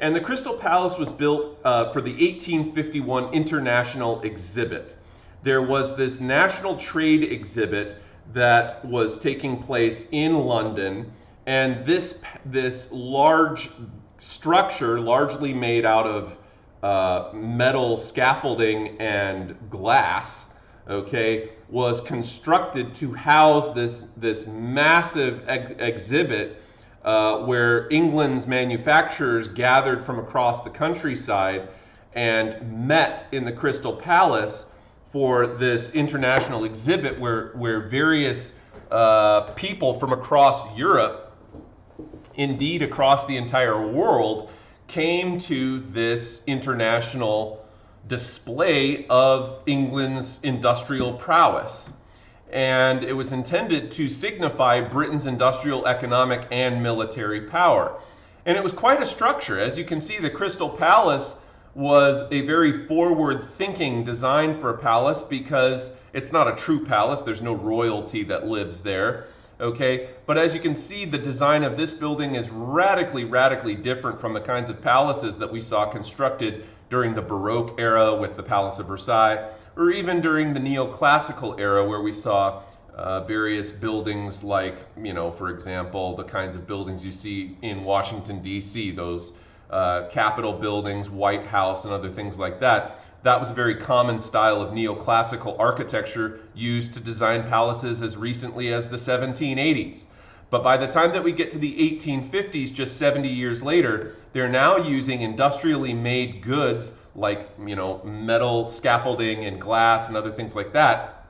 And the Crystal Palace was built for the 1851 International Exhibit. There was this national trade exhibit that was taking place in London, and this large structure, largely made out of metal scaffolding and glass, okay, was constructed to house this massive exhibit where England's manufacturers gathered from across the countryside and met in the Crystal Palace for this international exhibit where various people from across Europe, indeed across the entire world, came to this international display of England's industrial prowess. And it was intended to signify Britain's industrial, economic, and military power. And it was quite a structure. As you can see, the Crystal Palace was a very forward-thinking design for a palace, because it's not a true palace. There's no royalty that lives there, okay? But as you can see, the design of this building is radically, radically different from the kinds of palaces that we saw constructed during the Baroque era with the Palace of Versailles, or even during the neoclassical era, where we saw various buildings like, for example, the kinds of buildings you see in Washington, D.C., those Capitol buildings, White House, and other things like that. That was a very common style of neoclassical architecture used to design palaces as recently as the 1780s. But by the time that we get to the 1850s, just 70 years later, they're now using industrially made goods like, metal scaffolding and glass and other things like that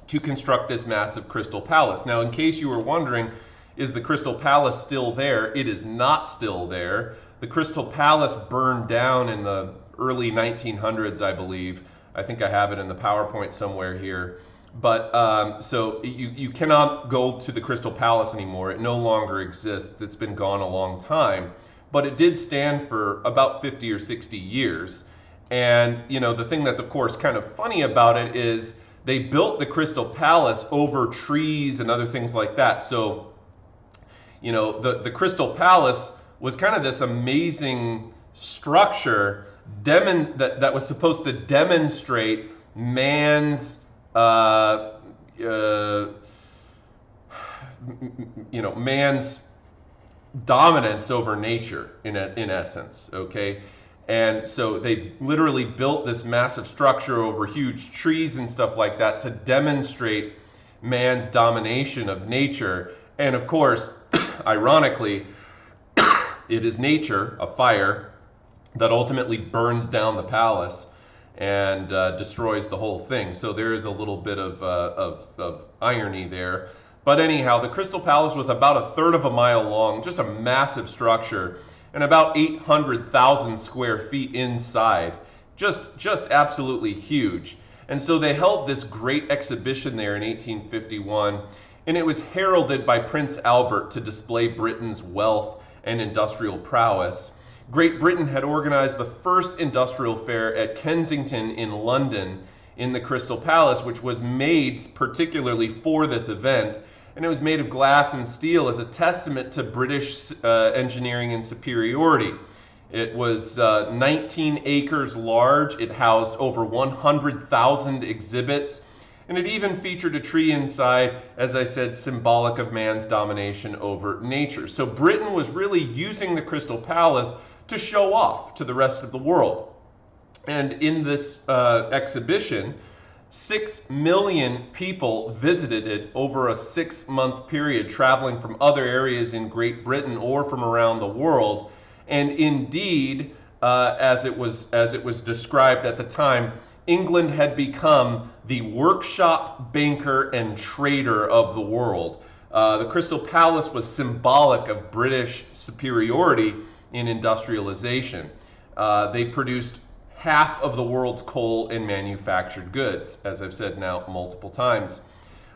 to construct this massive Crystal Palace. Now, in case you were wondering, is the Crystal Palace still there? It is not still there. The Crystal Palace burned down in the early 1900s, I believe. I think I have it in the PowerPoint somewhere here. But so you cannot go to the Crystal Palace anymore. It no longer exists. It's been gone a long time. But it did stand for about 50 or 60 years. And, the thing that's, of course, kind of funny about it is they built the Crystal Palace over trees and other things like that. So, the Crystal Palace was kind of this amazing structure that was supposed to demonstrate man's man's dominance over nature in essence, okay? And so they literally built this massive structure over huge trees and stuff like that to demonstrate man's domination of nature. And of course, ironically, it is nature, a fire, that ultimately burns down the palace and destroys the whole thing. So there is a little bit of irony there. But anyhow, the Crystal Palace was about 1/3 of a mile long, just a massive structure, and about 800,000 square feet inside. Just absolutely huge. And so they held this great exhibition there in 1851, and it was heralded by Prince Albert to display Britain's wealth and industrial prowess. Great Britain had organized the first industrial fair at Kensington in London in the Crystal Palace, which was made particularly for this event. And it was made of glass and steel as a testament to British engineering and superiority. It was 19 acres large. It housed over 100,000 exhibits. And it even featured a tree inside, as I said, symbolic of man's domination over nature. So Britain was really using the Crystal Palace to show off to the rest of the world. And in this exhibition, 6 million people visited it over a 6-month period, traveling from other areas in Great Britain or from around the world. And indeed, as it was described at the time, England had become the workshop, banker, and trader of the world. The Crystal Palace was symbolic of British superiority in industrialization. They produced half of the world's coal and manufactured goods, as I've said now multiple times.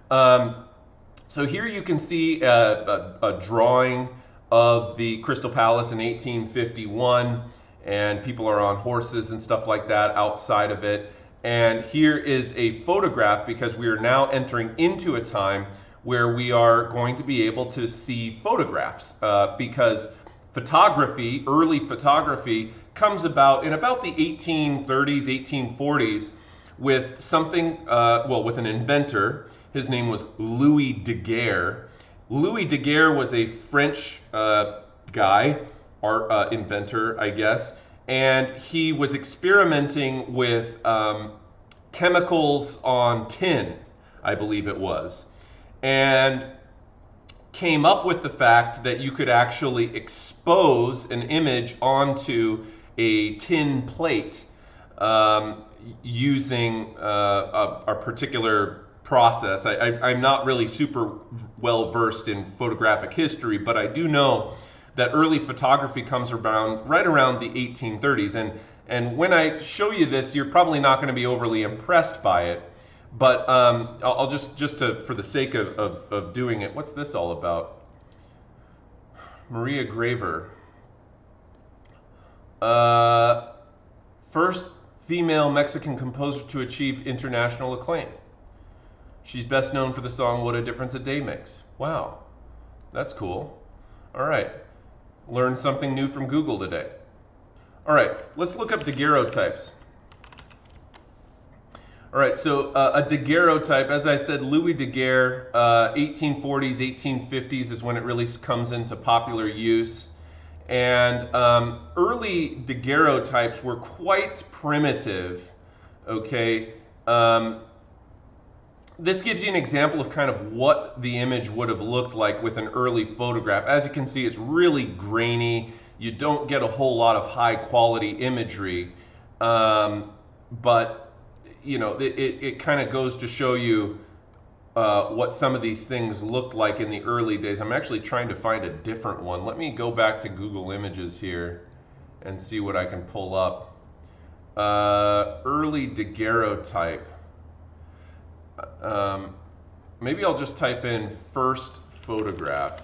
So here you can see a drawing of the Crystal Palace in 1851, and people are on horses and stuff like that outside of it. And here is a photograph, because we are now entering into a time where we are going to be able to see photographs, because photography, early photography, comes about in about the 1830s, 1840s with something, with an inventor. His name was Louis Daguerre. Louis Daguerre was a French guy, inventor, I guess, and he was experimenting with chemicals on tin, I believe it was, and came up with the fact that you could actually expose an image onto a tin plate using a particular process. I'm not really super well versed in photographic history, but I do know that early photography comes around right around the 1830s. And when I show you this, you're probably not going to be overly impressed by it. But I'll just for the sake of doing it, what's this all about? Maria Graver. First female Mexican composer to achieve international acclaim. She's best known for the song What a Difference a Day Makes. Wow, that's cool. All right, learned something new from Google today. All right, let's look up daguerreotypes. All right, so a daguerreotype, as I said, Louis Daguerre, 1840s, 1850s is when it really comes into popular use. And early daguerreotypes were quite primitive, okay? This gives you an example of kind of what the image would have looked like with an early photograph. As you can see, it's really grainy. You don't get a whole lot of high quality imagery, but you know, it kind of goes to show you what some of these things looked like in the early days. I'm actually trying to find a different one. Let me go back to Google Images here and see what I can pull up. Early daguerreotype. Maybe I'll just type in first photograph.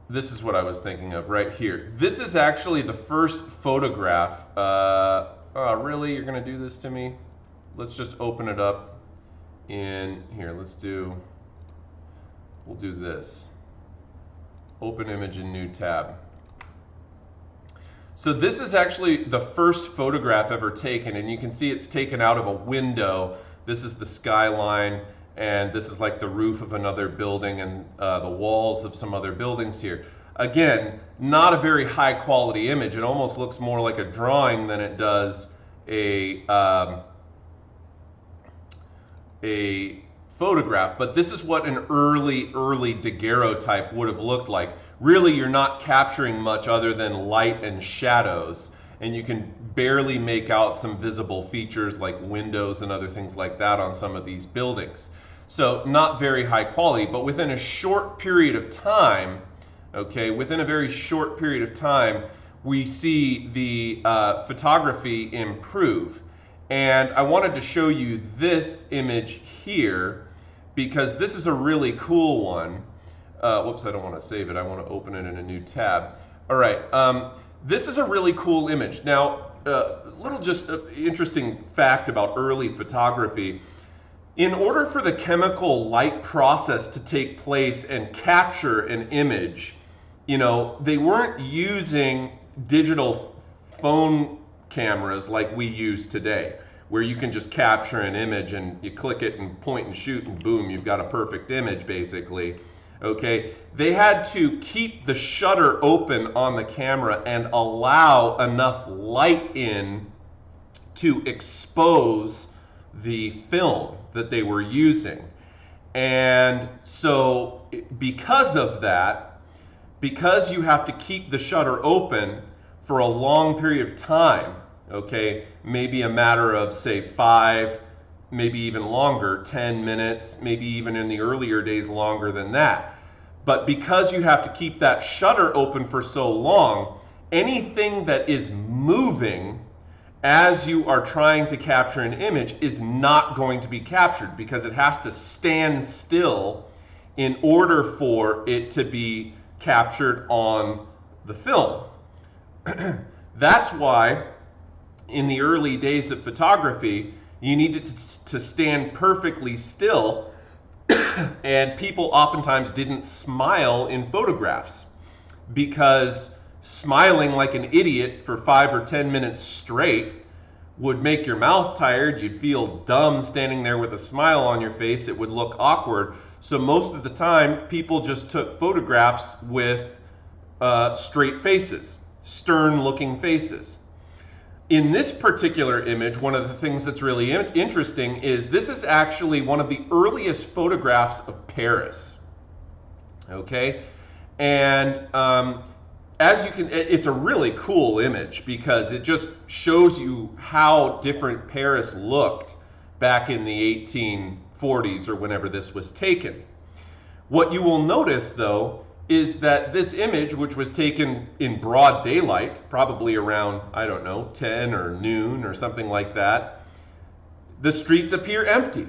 This is what I was thinking of right here. This is actually the first photograph. Oh, really? You're going to do this to me? Let's just open it up in here. We'll do this. Open image in new tab. So this is actually the first photograph ever taken, and you can see it's taken out of a window. This is the skyline, and this is like the roof of another building and the walls of some other buildings here. Again, not a very high quality image. It almost looks more like a drawing than it does a photograph. But this is what an early daguerreotype would have looked like. Really, you're not capturing much other than light and shadows, and you can barely make out some visible features like windows and other things like that on some of these buildings. So not very high quality, but within a short period of time, okay, within a very short period of time, we see the photography improve. And I wanted to show you this image here because this is a really cool one. Whoops, I don't want to save it. I want to open it in a new tab. All right, this is a really cool image. Now, little just interesting fact about early photography. In order for the chemical light process to take place and capture an image, you know, they weren't using digital phone cameras like we use today, where you can just capture an image and you click it and point and shoot and boom, you've got a perfect image basically. Okay, they had to keep the shutter open on the camera and allow enough light in to expose the film that they were using. And so because of that, because you have to keep the shutter open for a long period of time, okay, maybe a matter of say 5, maybe even longer, 10 minutes, maybe even in the earlier days longer than that. But because you have to keep that shutter open for so long, anything that is moving as you are trying to capture an image is not going to be captured because it has to stand still in order for it to be captured on the film. That's why in the early days of photography, you needed to stand perfectly still, and people oftentimes didn't smile in photographs because smiling like an idiot for 5 or 10 minutes straight would make your mouth tired. You'd feel dumb standing there with a smile on your face. It would look awkward. So most of the time, people just took photographs with straight faces, stern-looking faces. In this particular image, one of the things that's really interesting is this is actually one of the earliest photographs of Paris. Okay? And as you can, it's a really cool image because it just shows you how different Paris looked back in the 1840s or whenever this was taken. What you will notice though is that this image, which was taken in broad daylight, probably around, I don't know, 10 or noon or something like that, the streets appear empty.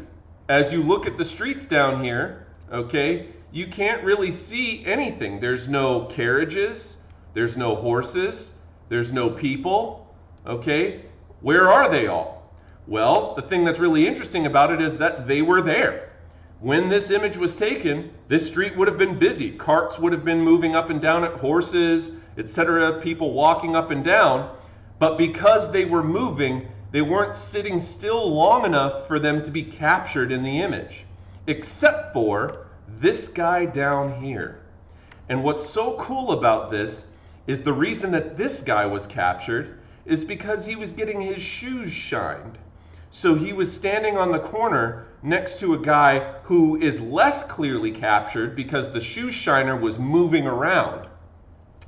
As you look at the streets down here, okay, you can't really see anything. There's no carriages, there's no horses, there's no people, okay? Where are they all? Well, the thing that's really interesting about it is that they were there. When this image was taken, this street would have been busy. Carts would have been moving up and down it, horses, etc., people walking up and down. But because they were moving, they weren't sitting still long enough for them to be captured in the image, except for this guy down here. And what's so cool about this is the reason that this guy was captured is because he was getting his shoes shined. So he was standing on the corner next to a guy who is less clearly captured because the shoe shiner was moving around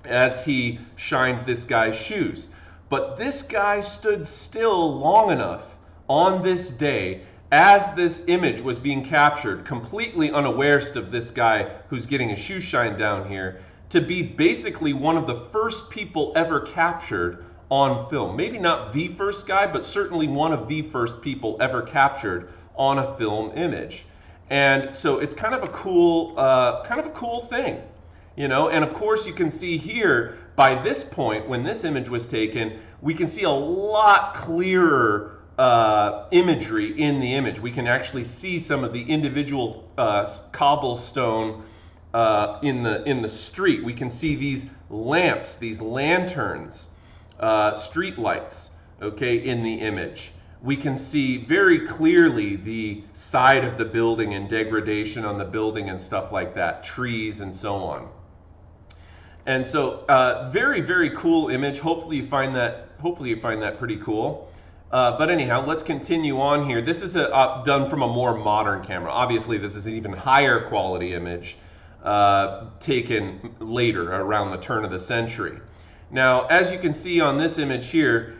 as he shined this guy's shoes. But this guy stood still long enough on this day as this image was being captured, completely unawares of this guy who's getting his shoe shined down here, to be basically one of the first people ever captured on film. Maybe not the first guy, but certainly one of the first people ever captured on a film image. And so it's kind of a cool thing, you know. And of course you can see here by this point when this image was taken, we can see a lot clearer imagery in the image. We can actually see some of the individual cobblestone in the street. We can see these lamps, these lanterns, street lights, okay, in the image. We can see very clearly the side of the building and degradation on the building and stuff like that, trees and so on. And so very, very cool image. Hopefully you find that pretty cool. But anyhow, let's continue on here. This is done from a more modern camera. Obviously this is an even higher quality image taken later, around the turn of the century. Now, as you can see on this image here,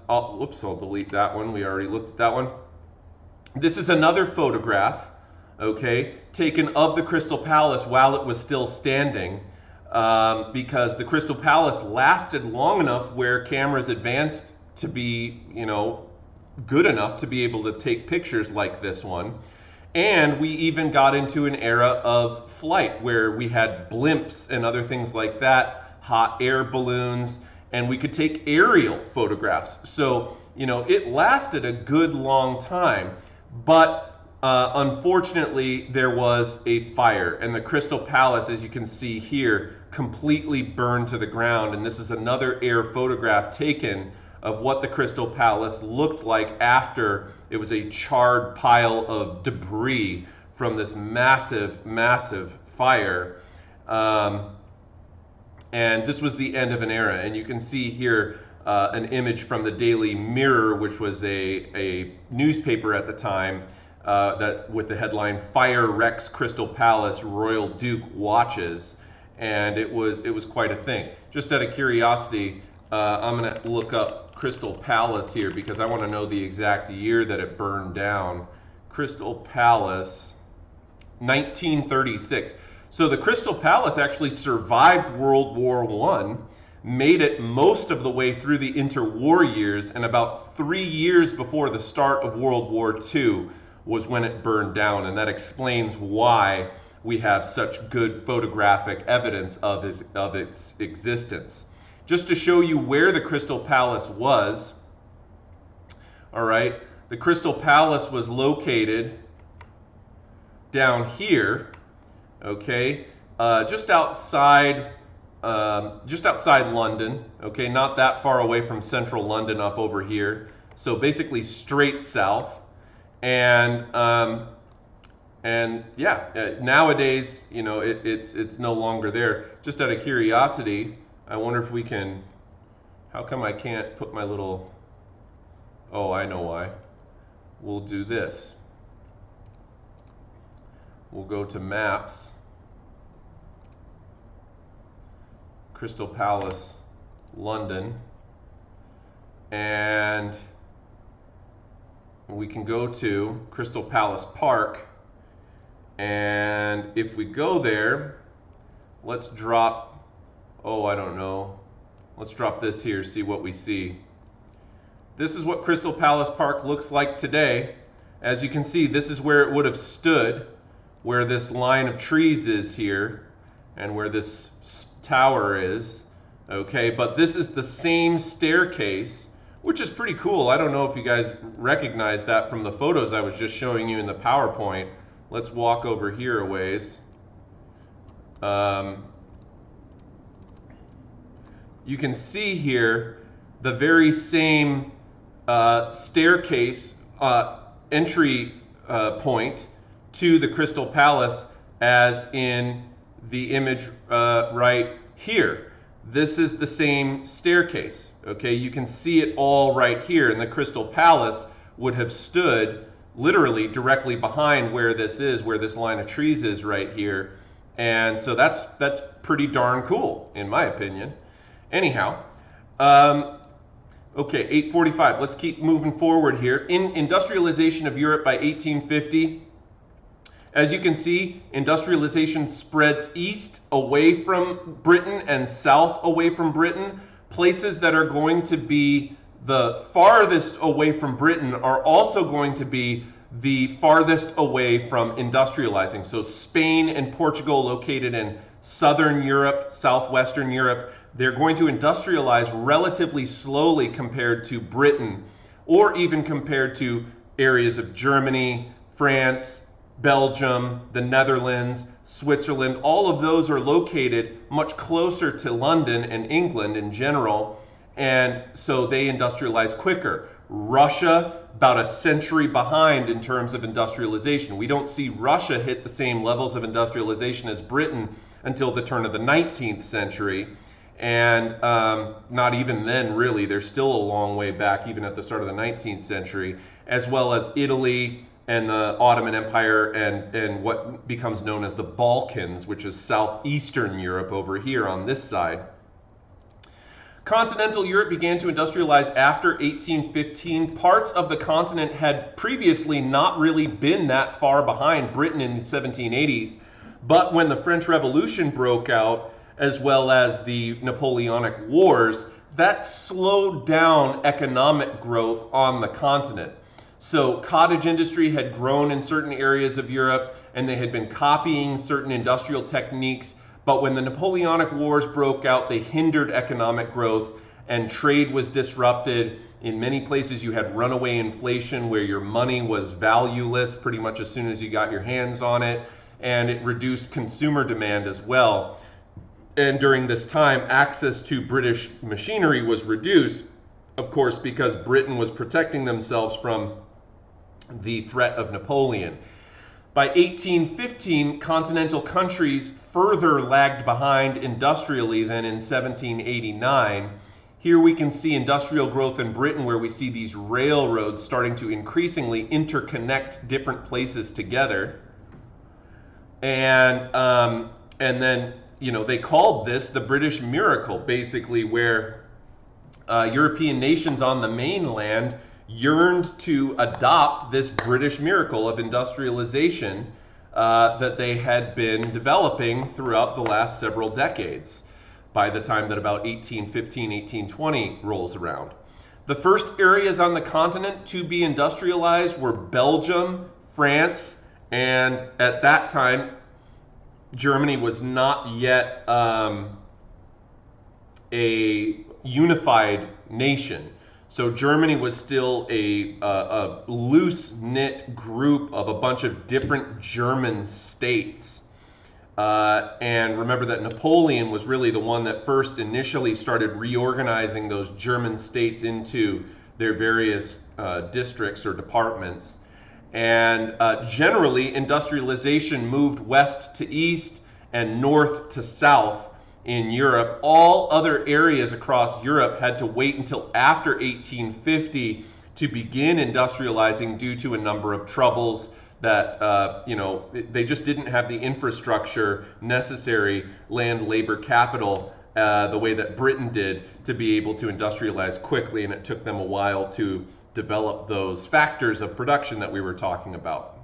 I'll delete that one. We already looked at that one. This is another photograph, okay, taken of the Crystal Palace while it was still standing, because the Crystal Palace lasted long enough where cameras advanced to be, you know, good enough to be able to take pictures like this one. And we even got into an era of flight where we had blimps and other things like that, hot air balloons, and we could take aerial photographs. So, you know, it lasted a good long time, but unfortunately there was a fire, and the Crystal Palace, as you can see here, completely burned to the ground. And this is another air photograph taken of what the Crystal Palace looked like after it was a charred pile of debris from this massive, massive fire. And this was the end of an era. And you can see here an image from the Daily Mirror, which was a newspaper at the time, that with the headline "Fire Wrecks Crystal Palace, Royal Duke Watches," and it was quite a thing. Just out of curiosity, I'm going to look up Crystal Palace here because I want to know the exact year that it burned down. Crystal Palace, 1936. So the Crystal Palace actually survived World War I, made it most of the way through the interwar years, and about 3 years before the start of World War II was when it burned down, and that explains why we have such good photographic evidence of its existence. Just to show you where the Crystal Palace was, all right, the Crystal Palace was located down here, okay, just outside London, okay, not that far away from central London up over here. So basically straight south, and yeah, nowadays, you know, it's no longer there. Just out of curiosity, I wonder if we can. How come I can't put my little? Oh, I know why. We'll do this. We'll go to Maps. Crystal Palace, London, and we can go to Crystal Palace Park, and if we go there, let's drop, oh, I don't know, let's drop this here, see what we see. This is what Crystal Palace Park looks like today. As you can see, this is where it would have stood, where this line of trees is here, and where this tower is, okay, but this is the same staircase, which is pretty cool. I don't know if you guys recognize that from the photos I was just showing you in the PowerPoint. Let's walk over here a ways. You can see here the very same staircase entry point to the Crystal Palace as in the image right here. This is the same staircase, okay? You can see it all right here, and the Crystal Palace would have stood literally directly behind where this is, where this line of trees is right here. And so that's pretty darn cool, in my opinion. Anyhow, okay, 8:45. Let's keep moving forward here. In industrialization of Europe by 1850, as you can see, industrialization spreads east away from Britain and south away from Britain. Places that are going to be the farthest away from Britain are also going to be the farthest away from industrializing. So Spain and Portugal, located in southern Europe, southwestern Europe, they're going to industrialize relatively slowly compared to Britain, or even compared to areas of Germany, France, Belgium, the Netherlands, Switzerland. All of those are located much closer to London and England in general, and so they industrialize quicker. Russia, about a century behind in terms of industrialization. We don't see Russia hit the same levels of industrialization as Britain until the turn of the 19th century, and not even then really. They're still a long way back, even at the start of the 19th century, as well as Italy and the Ottoman Empire and what becomes known as the Balkans, which is southeastern Europe over here on this side. Continental Europe began to industrialize after 1815. Parts of the continent had previously not really been that far behind Britain in the 1780s, but when the French Revolution broke out, as well as the Napoleonic Wars, that slowed down economic growth on the continent. So cottage industry had grown in certain areas of Europe, and they had been copying certain industrial techniques. But when the Napoleonic Wars broke out, they hindered economic growth, and trade was disrupted. In many places, you had runaway inflation where your money was valueless pretty much as soon as you got your hands on it, and it reduced consumer demand as well. And during this time, access to British machinery was reduced, of course, because Britain was protecting themselves from the threat of Napoleon. By 1815, continental countries further lagged behind industrially than in 1789. Here we can see industrial growth in Britain, where we see these railroads starting to increasingly interconnect different places together. And then, you know, they called this the British miracle, basically, where European nations on the mainland yearned to adopt this British miracle of industrialization that they had been developing throughout the last several decades by the time that about 1815, 1820 rolls around. The first areas on the continent to be industrialized were Belgium, France, and at that time, Germany was not yet a unified nation. So Germany was still a loose-knit group of a bunch of different German states. And remember that Napoleon was really the one that first initially started reorganizing those German states into their various districts or departments. And generally, industrialization moved west to east and north to south in Europe. All other areas across Europe had to wait until after 1850 to begin industrializing due to a number of troubles that, you know, they just didn't have the infrastructure necessary, land, labor, capital, the way that Britain did to be able to industrialize quickly, and it took them a while to develop those factors of production that we were talking about.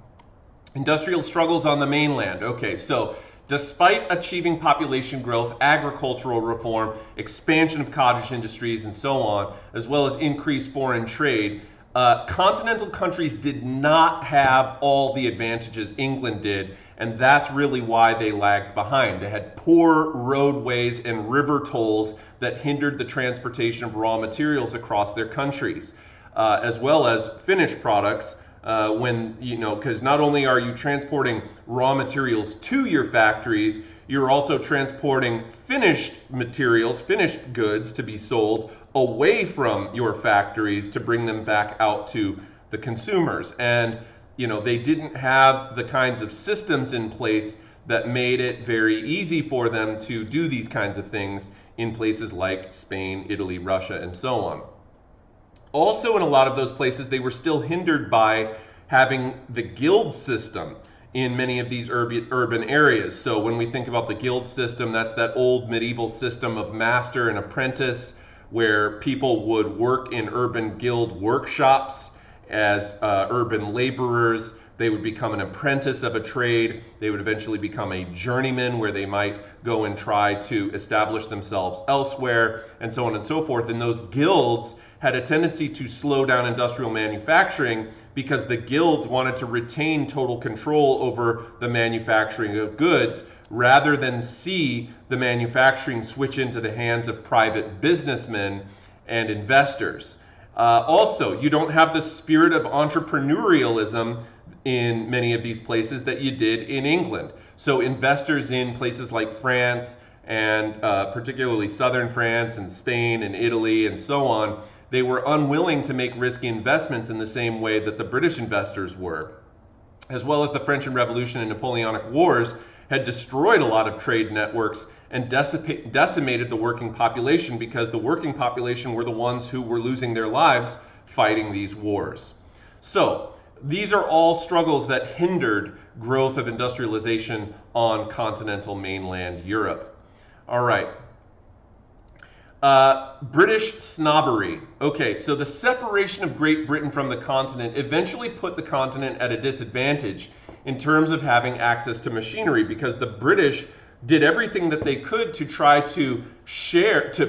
Industrial struggles on the mainland. Okay, so despite achieving population growth, agricultural reform, expansion of cottage industries, and so on, as well as increased foreign trade, continental countries did not have all the advantages England did, and that's really why they lagged behind. They had poor roadways and river tolls that hindered the transportation of raw materials across their countries, as well as finished products. When, you know, because not only are you transporting raw materials to your factories, you're also transporting finished materials, finished goods to be sold away from your factories to bring them back out to the consumers. And, you know, they didn't have the kinds of systems in place that made it very easy for them to do these kinds of things in places like Spain, Italy, Russia, and so on. Also, in a lot of those places, they were still hindered by having the guild system in many of these urban areas. So when we think about the guild system, that's that old medieval system of master and apprentice, where people would work in urban guild workshops as urban laborers. They would become an apprentice of a trade. They would eventually become a journeyman, where they might go and try to establish themselves elsewhere, and so on and so forth. And those guilds had a tendency to slow down industrial manufacturing because the guilds wanted to retain total control over the manufacturing of goods rather than see the manufacturing switch into the hands of private businessmen and investors. Also, you don't have the spirit of entrepreneurialism in many of these places that you did in England. So investors in places like France and particularly southern France and Spain and Italy and so on, they were unwilling to make risky investments in the same way that the British investors were, as well as the French Revolution and Napoleonic Wars had destroyed a lot of trade networks and decimated the working population, because the working population were the ones who were losing their lives fighting these wars. So these are all struggles that hindered growth of industrialization on continental mainland Europe. All right. British snobbery. Okay, so the separation of Great Britain from the continent eventually put the continent at a disadvantage in terms of having access to machinery, because the British did everything that they could to try to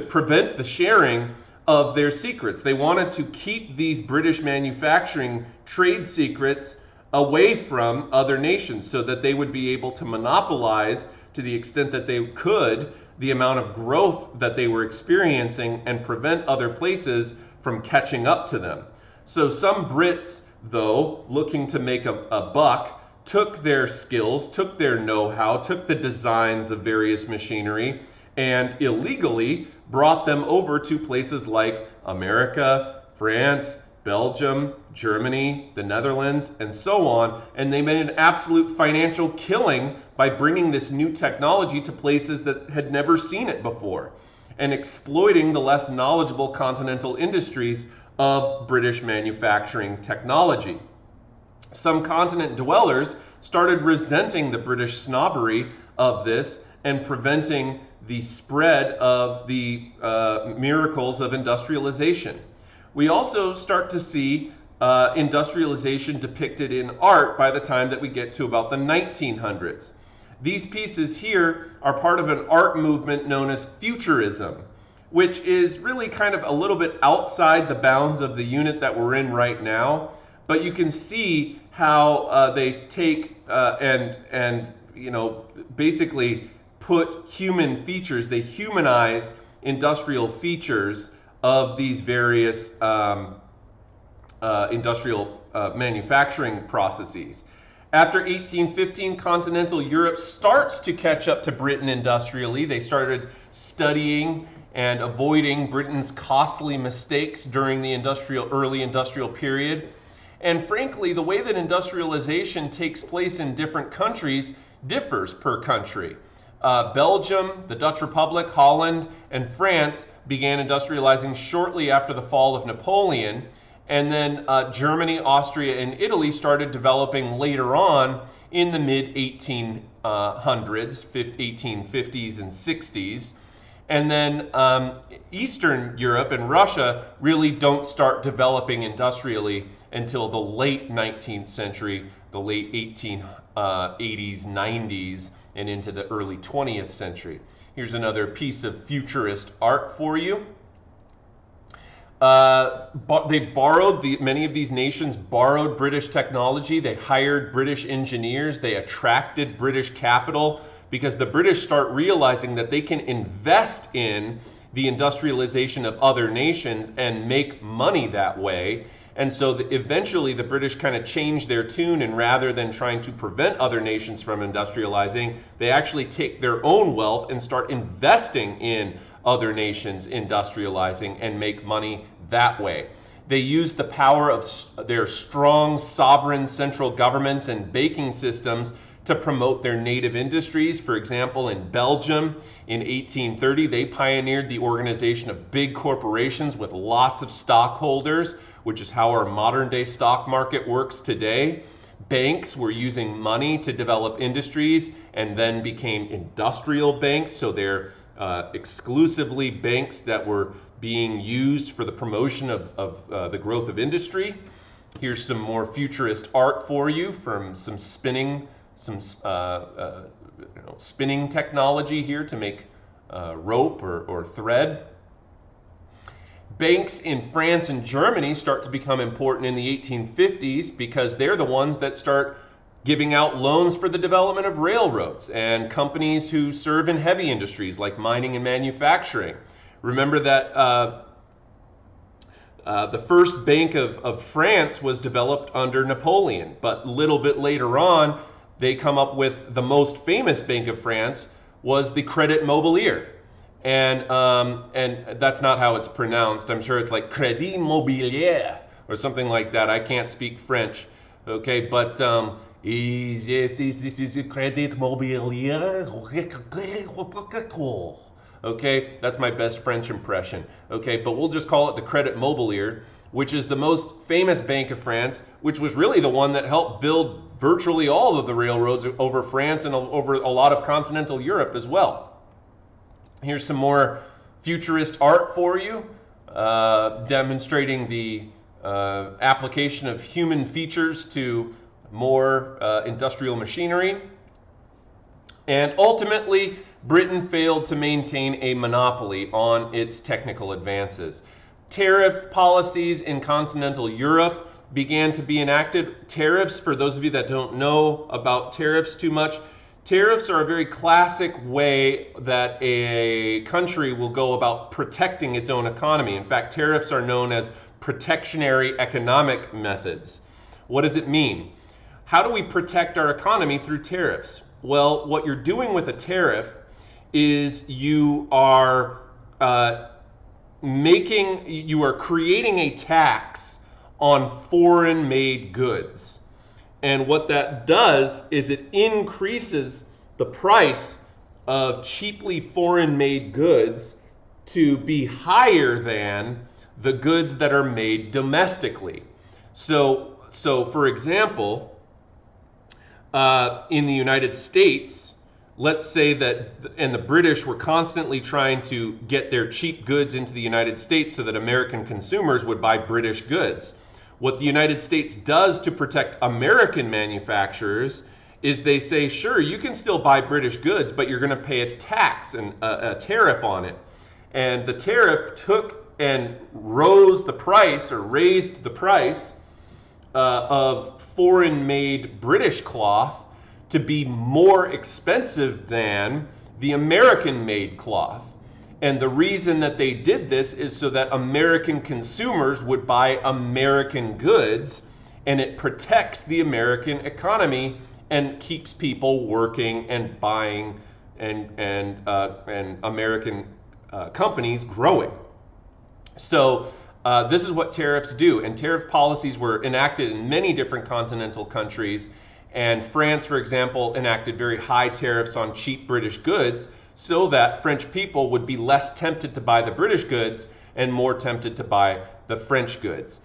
prevent the sharing of their secrets. They wanted to keep these British manufacturing trade secrets away from other nations so that they would be able to monopolize, to the extent that they could, the amount of growth that they were experiencing and prevent other places from catching up to them. So some Brits, though, looking to make a buck, took their skills, took their know-how, took the designs of various machinery, and illegally brought them over to places like America, France, Belgium, Germany, the Netherlands, and so on, and they made an absolute financial killing by bringing this new technology to places that had never seen it before, and exploiting the less knowledgeable continental industries of British manufacturing technology. Some continent dwellers started resenting the British snobbery of this and preventing the spread of the miracles of industrialization. We also start to see industrialization depicted in art by the time that we get to about the 1900s. These pieces here are part of an art movement known as Futurism, which is really kind of a little bit outside the bounds of the unit that we're in right now. But you can see how they take and basically put human features. They humanize industrial features of these various industrial manufacturing processes. After 1815, continental Europe starts to catch up to Britain industrially. They started studying and avoiding Britain's costly mistakes during the early industrial period. And frankly, the way that industrialization takes place in different countries differs per country. Belgium, the Dutch Republic, Holland, and France began industrializing shortly after the fall of Napoleon. And then Germany, Austria, and Italy started developing later on in the mid-1800s, 1850s and 60s. And then Eastern Europe and Russia really don't start developing industrially until the late 19th century, the late 1880s, 90s, and into the early 20th century. Here's another piece of futurist art for you. Many of these nations borrowed British technology. They hired British engineers. They attracted British capital because the British start realizing that they can invest in the industrialization of other nations and make money that way. And so eventually the British kind of change their tune, and rather than trying to prevent other nations from industrializing, they actually take their own wealth and start investing in other nations industrializing and make money that way. They use the power of their strong sovereign central governments and banking systems to promote their native industries. For example, in Belgium in 1830, they pioneered the organization of big corporations with lots of stockholders, which is how our modern day stock market works today. Banks were using money to develop industries and then became industrial banks. So they're exclusively banks that were being used for the promotion of the growth of industry. Here's some more futurist art for you from some spinning technology here to make rope or thread. Banks in France and Germany start to become important in the 1850s because they're the ones that start giving out loans for the development of railroads and companies who serve in heavy industries like mining and manufacturing. Remember that the first Bank of France was developed under Napoleon, but a little bit later on, they come up with the most famous Bank of France was the Crédit Mobilier. And that's not how it's pronounced. I'm sure it's like Crédit Mobilier or something like that. I can't speak French, okay? But this is Crédit Mobilier. Okay, that's my best French impression. Okay, but we'll just call it the Crédit Mobilier, which is the most famous Bank of France, which was really the one that helped build virtually all of the railroads over France and over a lot of continental Europe as well. Here's some more futurist art for you, demonstrating the application of human features to more industrial machinery. And ultimately, Britain failed to maintain a monopoly on its technical advances. Tariff policies in continental Europe began to be enacted. Tariffs, for those of you that don't know about tariffs too much, tariffs are a very classic way that a country will go about protecting its own economy. In fact, tariffs are known as protectionary economic methods. What does it mean? How do we protect our economy through tariffs? Well, what you're doing with a tariff is you are creating a tax on foreign-made goods. And what that does is it increases the price of cheaply foreign-made goods to be higher than the goods that are made domestically. So for example, in the United States, let's say that, and the British were constantly trying to get their cheap goods into the United States so that American consumers would buy British goods. What the United States does to protect American manufacturers is they say, sure, you can still buy British goods, but you're going to pay a tax and a tariff on it. And the tariff took and raised the price of foreign-made British cloth to be more expensive than the American-made cloth. And the reason that they did this is so that American consumers would buy American goods, and it protects the American economy and keeps people working and buying and American companies growing. So this is what tariffs do, and tariff policies were enacted in many different continental countries. And France, for example, enacted very high tariffs on cheap British goods so that French people would be less tempted to buy the British goods and more tempted to buy the French goods.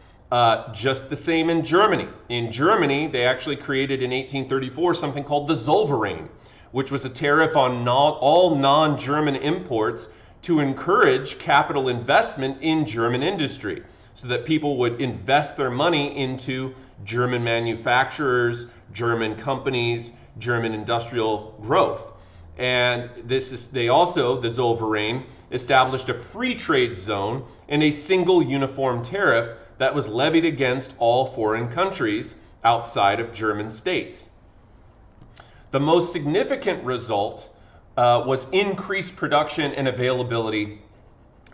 Just the same in Germany. In Germany, they actually created in 1834 something called the Zollverein, which was a tariff on all non-German imports to encourage capital investment in German industry, so that people would invest their money into German manufacturers, German companies, German industrial growth. And the Zollverein established a free trade zone and a single uniform tariff that was levied against all foreign countries outside of German states. The most significant result was increased production and availability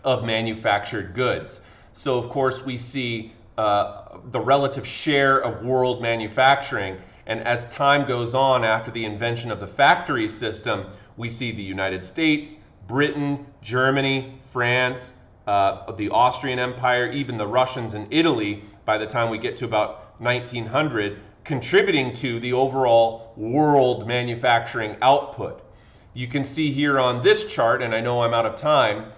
of manufactured goods. So of course we see the relative share of world manufacturing, and as time goes on after the invention of the factory system, we see the United States, Britain, Germany, France, the Austrian Empire, even the Russians and Italy, by the time we get to about 1900, contributing to the overall world manufacturing output. You can see here on this chart, and I know I'm out of time,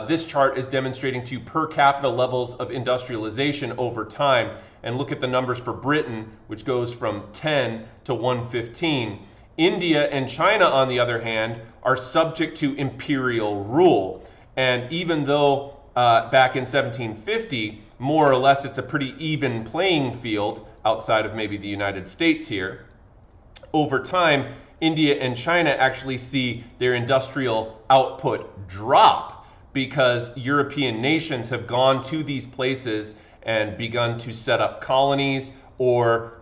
this chart is demonstrating to you per capita levels of industrialization over time. And look at the numbers for Britain, which goes from 10 to 115. India and China, on the other hand, are subject to imperial rule. And even though back in 1750, more or less it's a pretty even playing field outside of maybe the United States here, over time, India and China actually see their industrial output drop because European nations have gone to these places and begun to set up colonies or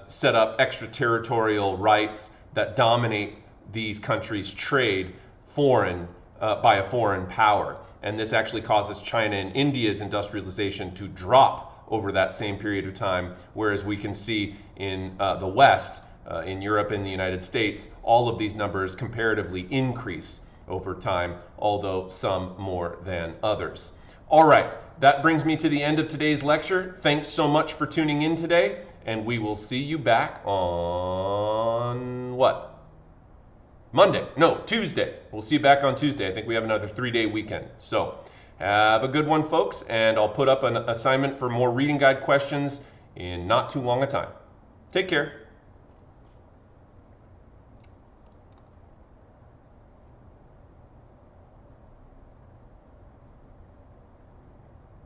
set up extraterritorial rights that dominate these countries' trade by a foreign power. And this actually causes China and India's industrialization to drop over that same period of time, whereas we can see in the West, in Europe and the United States, all of these numbers comparatively increase over time, although some more than others. All right, that brings me to the end of today's lecture. Thanks so much for tuning in today, and we will see you back on what? Monday? No, Tuesday. We'll see you back on Tuesday. I think we have another 3-day weekend. So have a good one, folks, and I'll put up an assignment for more reading guide questions in not too long a time. Take care.